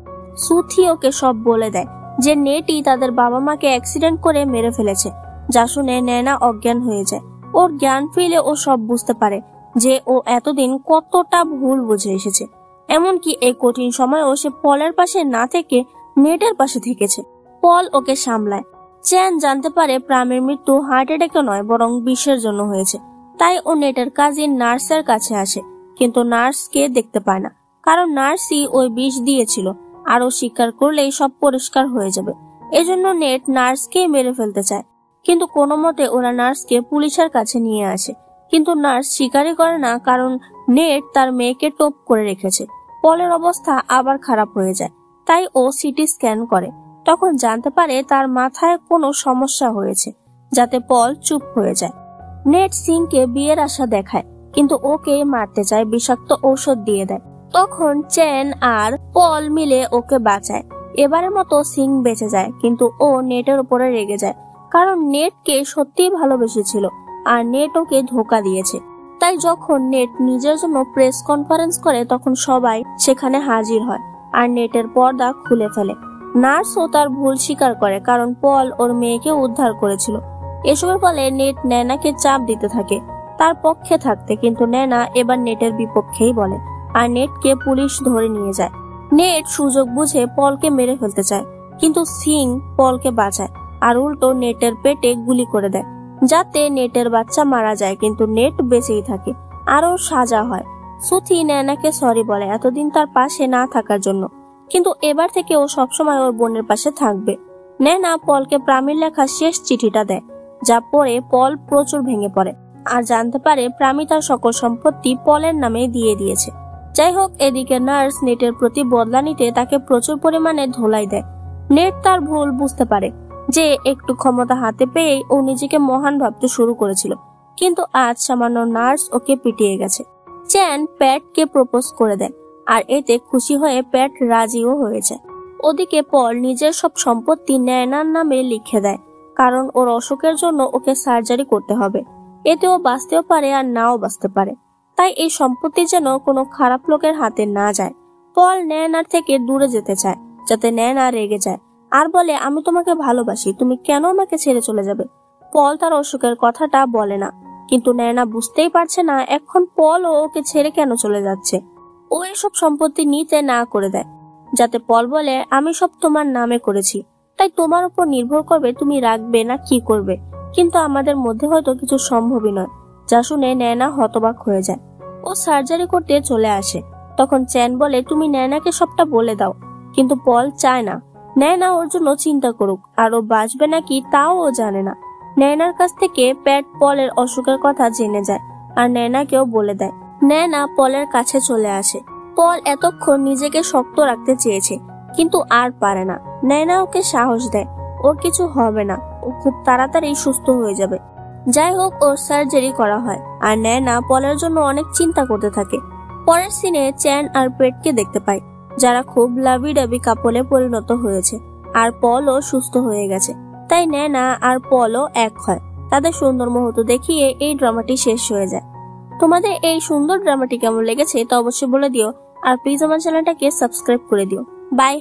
সুথি ওকে সব বলে দেয় যে নেটই তাদের বাবা মাকে অ্যাক্সিডেন্ট করে মেরে ফেলেছে, যা শুনে ন্যানা অজ্ঞান হয়ে যায়। ওর জ্ঞান ফিরে ও সব বুঝতে পারে যে ও এতদিন কতটা ভুল বুঝে এসেছে, এমনকি এই কঠিন সময় ও সে পলের পাশে না থেকে নেটের পাশে থেকেছে। পল ওকে সামলায়। চ্যান জানতে পারে প্রামের মৃত্যু হার্ট অ্যাটাকে নয় বরং বিষের জন্য হয়েছে, তাই ও নেটের কাজিন নার্সের কাছে আসে, কিন্তু নার্সকে দেখতে পায় না, কারণ নার্সই ওই বিষ দিয়েছিল আর ও স্বীকার করলেই সব পরিষ্কার হয়ে যাবে। এজন্য নেট নার্সকে মেরে ফেলতে চায়, কিন্তু কোনো মতে ওরা নার্সকে পুলিশের কাছে নিয়ে আসে, কিন্তু নার্স স্বীকারই করে না, কারণ নেট তার মেয়েকে টোপ করে রেখেছে। পলের অবস্থা আবার খারাপ হয়ে যায়, তাই ও সিটি স্ক্যান করে। তখন জানতে পারে তার মাথায় কোনো সমস্যা হয়েছে, যাতে পল চুপ হয়ে যায়। নেট সিংকে বিয়ের আশা দেখায়, কিন্তু ওকে মারতে চায়, বিষাক্ত ঔষধ দিয়ে দেয়। তখন চ্যান আর পল মিলে ওকে বাঁচায়। এবারের মতো সিং বেঁচে যায়, কিন্তু ও নেটের উপরে রেগে যায়, কারণ নেটকে সত্যিই ভালোবেসেছিল আর নেট ওকে ধোকা দিয়েছে। তাই যখন নেট নিজের জন্য প্রেস কনফারেন্স করে তখন সবাই সেখানে হাজির হয় আর নেটের পর্দা খুলে ফেলে। নার্সও তার ভুল স্বীকার করে, কারণ পল ওর মেয়েকে উদ্ধার করেছিল। এসবের ফলে নেট ন্যানাকে চাপ দিতে থাকে তার পক্ষে থাকতে, কিন্তু ন্যানা এবার নেটের বিপক্ষেই বলে আর নেটকে পুলিশ ধরে নিয়ে যায়। নেট সুযোগ বুঝে পলকে মেরে ফেলতে চায়, কিন্তু সিং পলকে বাঁচায় আর উল্টো নেটের পেটে গুলি করে দেয়, যাতে নেটের বাচ্চা মারা যায়, কিন্তু নেট বেঁচেই থাকে আর ওর সাজা হয়। সুথি ন্যানাকে সরি বলে এতদিন তার পাশে না থাকার জন্য, কিন্তু এবার থেকে ও সবসময় ওর বোনের পাশে থাকবে। ন্যানা পলকে প্রামীর লেখা শেষ চিঠিটা দেয়, যা পড়ে পল প্রচুর ভেঙে পড়ে আর জানতে পারে প্রামী তার সকল সম্পত্তি পলের নামে দিয়ে দিয়েছে। যাই হোক, এদিকে নার্স নেটের প্রতি বদলা নিতে তাকে প্রচুর পরিমাণে ধোলাই দেয়। নেট তার ভুল বুঝতে পারে যে একটু ক্ষমতা হাতে পেয়েই ও নিজেকে মহান ভাবতে শুরু করেছিল, কিন্তু আজ সামান্য নার্স ওকে পিটিয়ে গেছে। চ্যান প্যাটকে প্রপোজ করে দেয় আর এতে খুশি হয়ে প্যাট রাজিও হয়ে যায়। ওদিকে পল নিজের সব সম্পত্তি ন্যানার নামে লিখে দেয়, কারণ ওর অসুখের জন্য ওকে সার্জারি করতে হবে। এতে ও বাঁচতেও পারে আর নাও বাঁচতে পারে, তাই এই সম্পত্তি যেন কোনো খারাপ লোকের হাতে না যায়। পল ন্যানার থেকে দূরে যেতে চায়, যাতে ন্যানা রেগে যায় আর বলে আমি তোমাকে ভালোবাসি, তুমি কেন আমাকে ছেড়ে চলে যাবে। পল তার অসুখের কথাটা বলে না, কিন্তু ন্যানা বুঝতেই পারছে না এখন পল ওকে ছেড়ে কেন চলে যাচ্ছে। ও এসব সম্পত্তি নিতে না করে দেয়, যাতে পল বলে আমি সব তোমার নামে করেছি, তাই তোমার উপর নির্ভর করবে তুমি রাখবে না কি করবে, কিন্তু আমাদের মধ্যে হয়তো কিছু সম্ভবই নয়। যা শুনে ন্যানা হতবাক হয়ে যায়। ও সার্জারি করতে চলে আসে। তখন চ্যান বলে তুমি ন্যানাকে সবটা বলে দাও, কিন্তু পল চায় না ন্যানা ওর জন্য চিন্তা করুক, আর ও বাঁচবে নাকি তাও ও জানে না। ন্যানার কাছ থেকে প্যাট পলের অসুখের কথা জেনে যায় আর ন্যানাকেও বলে দেয়। ন্যানা পলের কাছে চলে আসে। পল এতক্ষণ নিজেকে শক্ত রাখতে চেয়েছে, কিন্তু আর পারে না। ন্যানা ওকে সাহস দেয় ওর কিছু হবে না, ও খুব তাড়াতাড়ি সুস্থ হয়ে যাবে। যাই হোক, ওর সার্জারি করা হয় আর ন্যানা পলের জন্য অনেক চিন্তা করতে থাকে। পরের সিনে চ্যান আর পেটকে দেখতে পায়, যারা খুব লাভি ডাবি কাপলে পরিণত হয়েছে, আর পলও সুস্থ হয়ে গেছে। তাই ন্যানা আর পলও এক হয়। তাদের সুন্দর মুহূর্ত দেখিয়ে এই ড্রামাটি শেষ হয়ে যায়। তোমাদের এই সুন্দর ড্রামাটি কেমন লেগেছে তা অবশ্যই বলে দিও, আর প্লিজ আমার চ্যানেলটাকে সাবস্ক্রাইব করে দিও। বাই।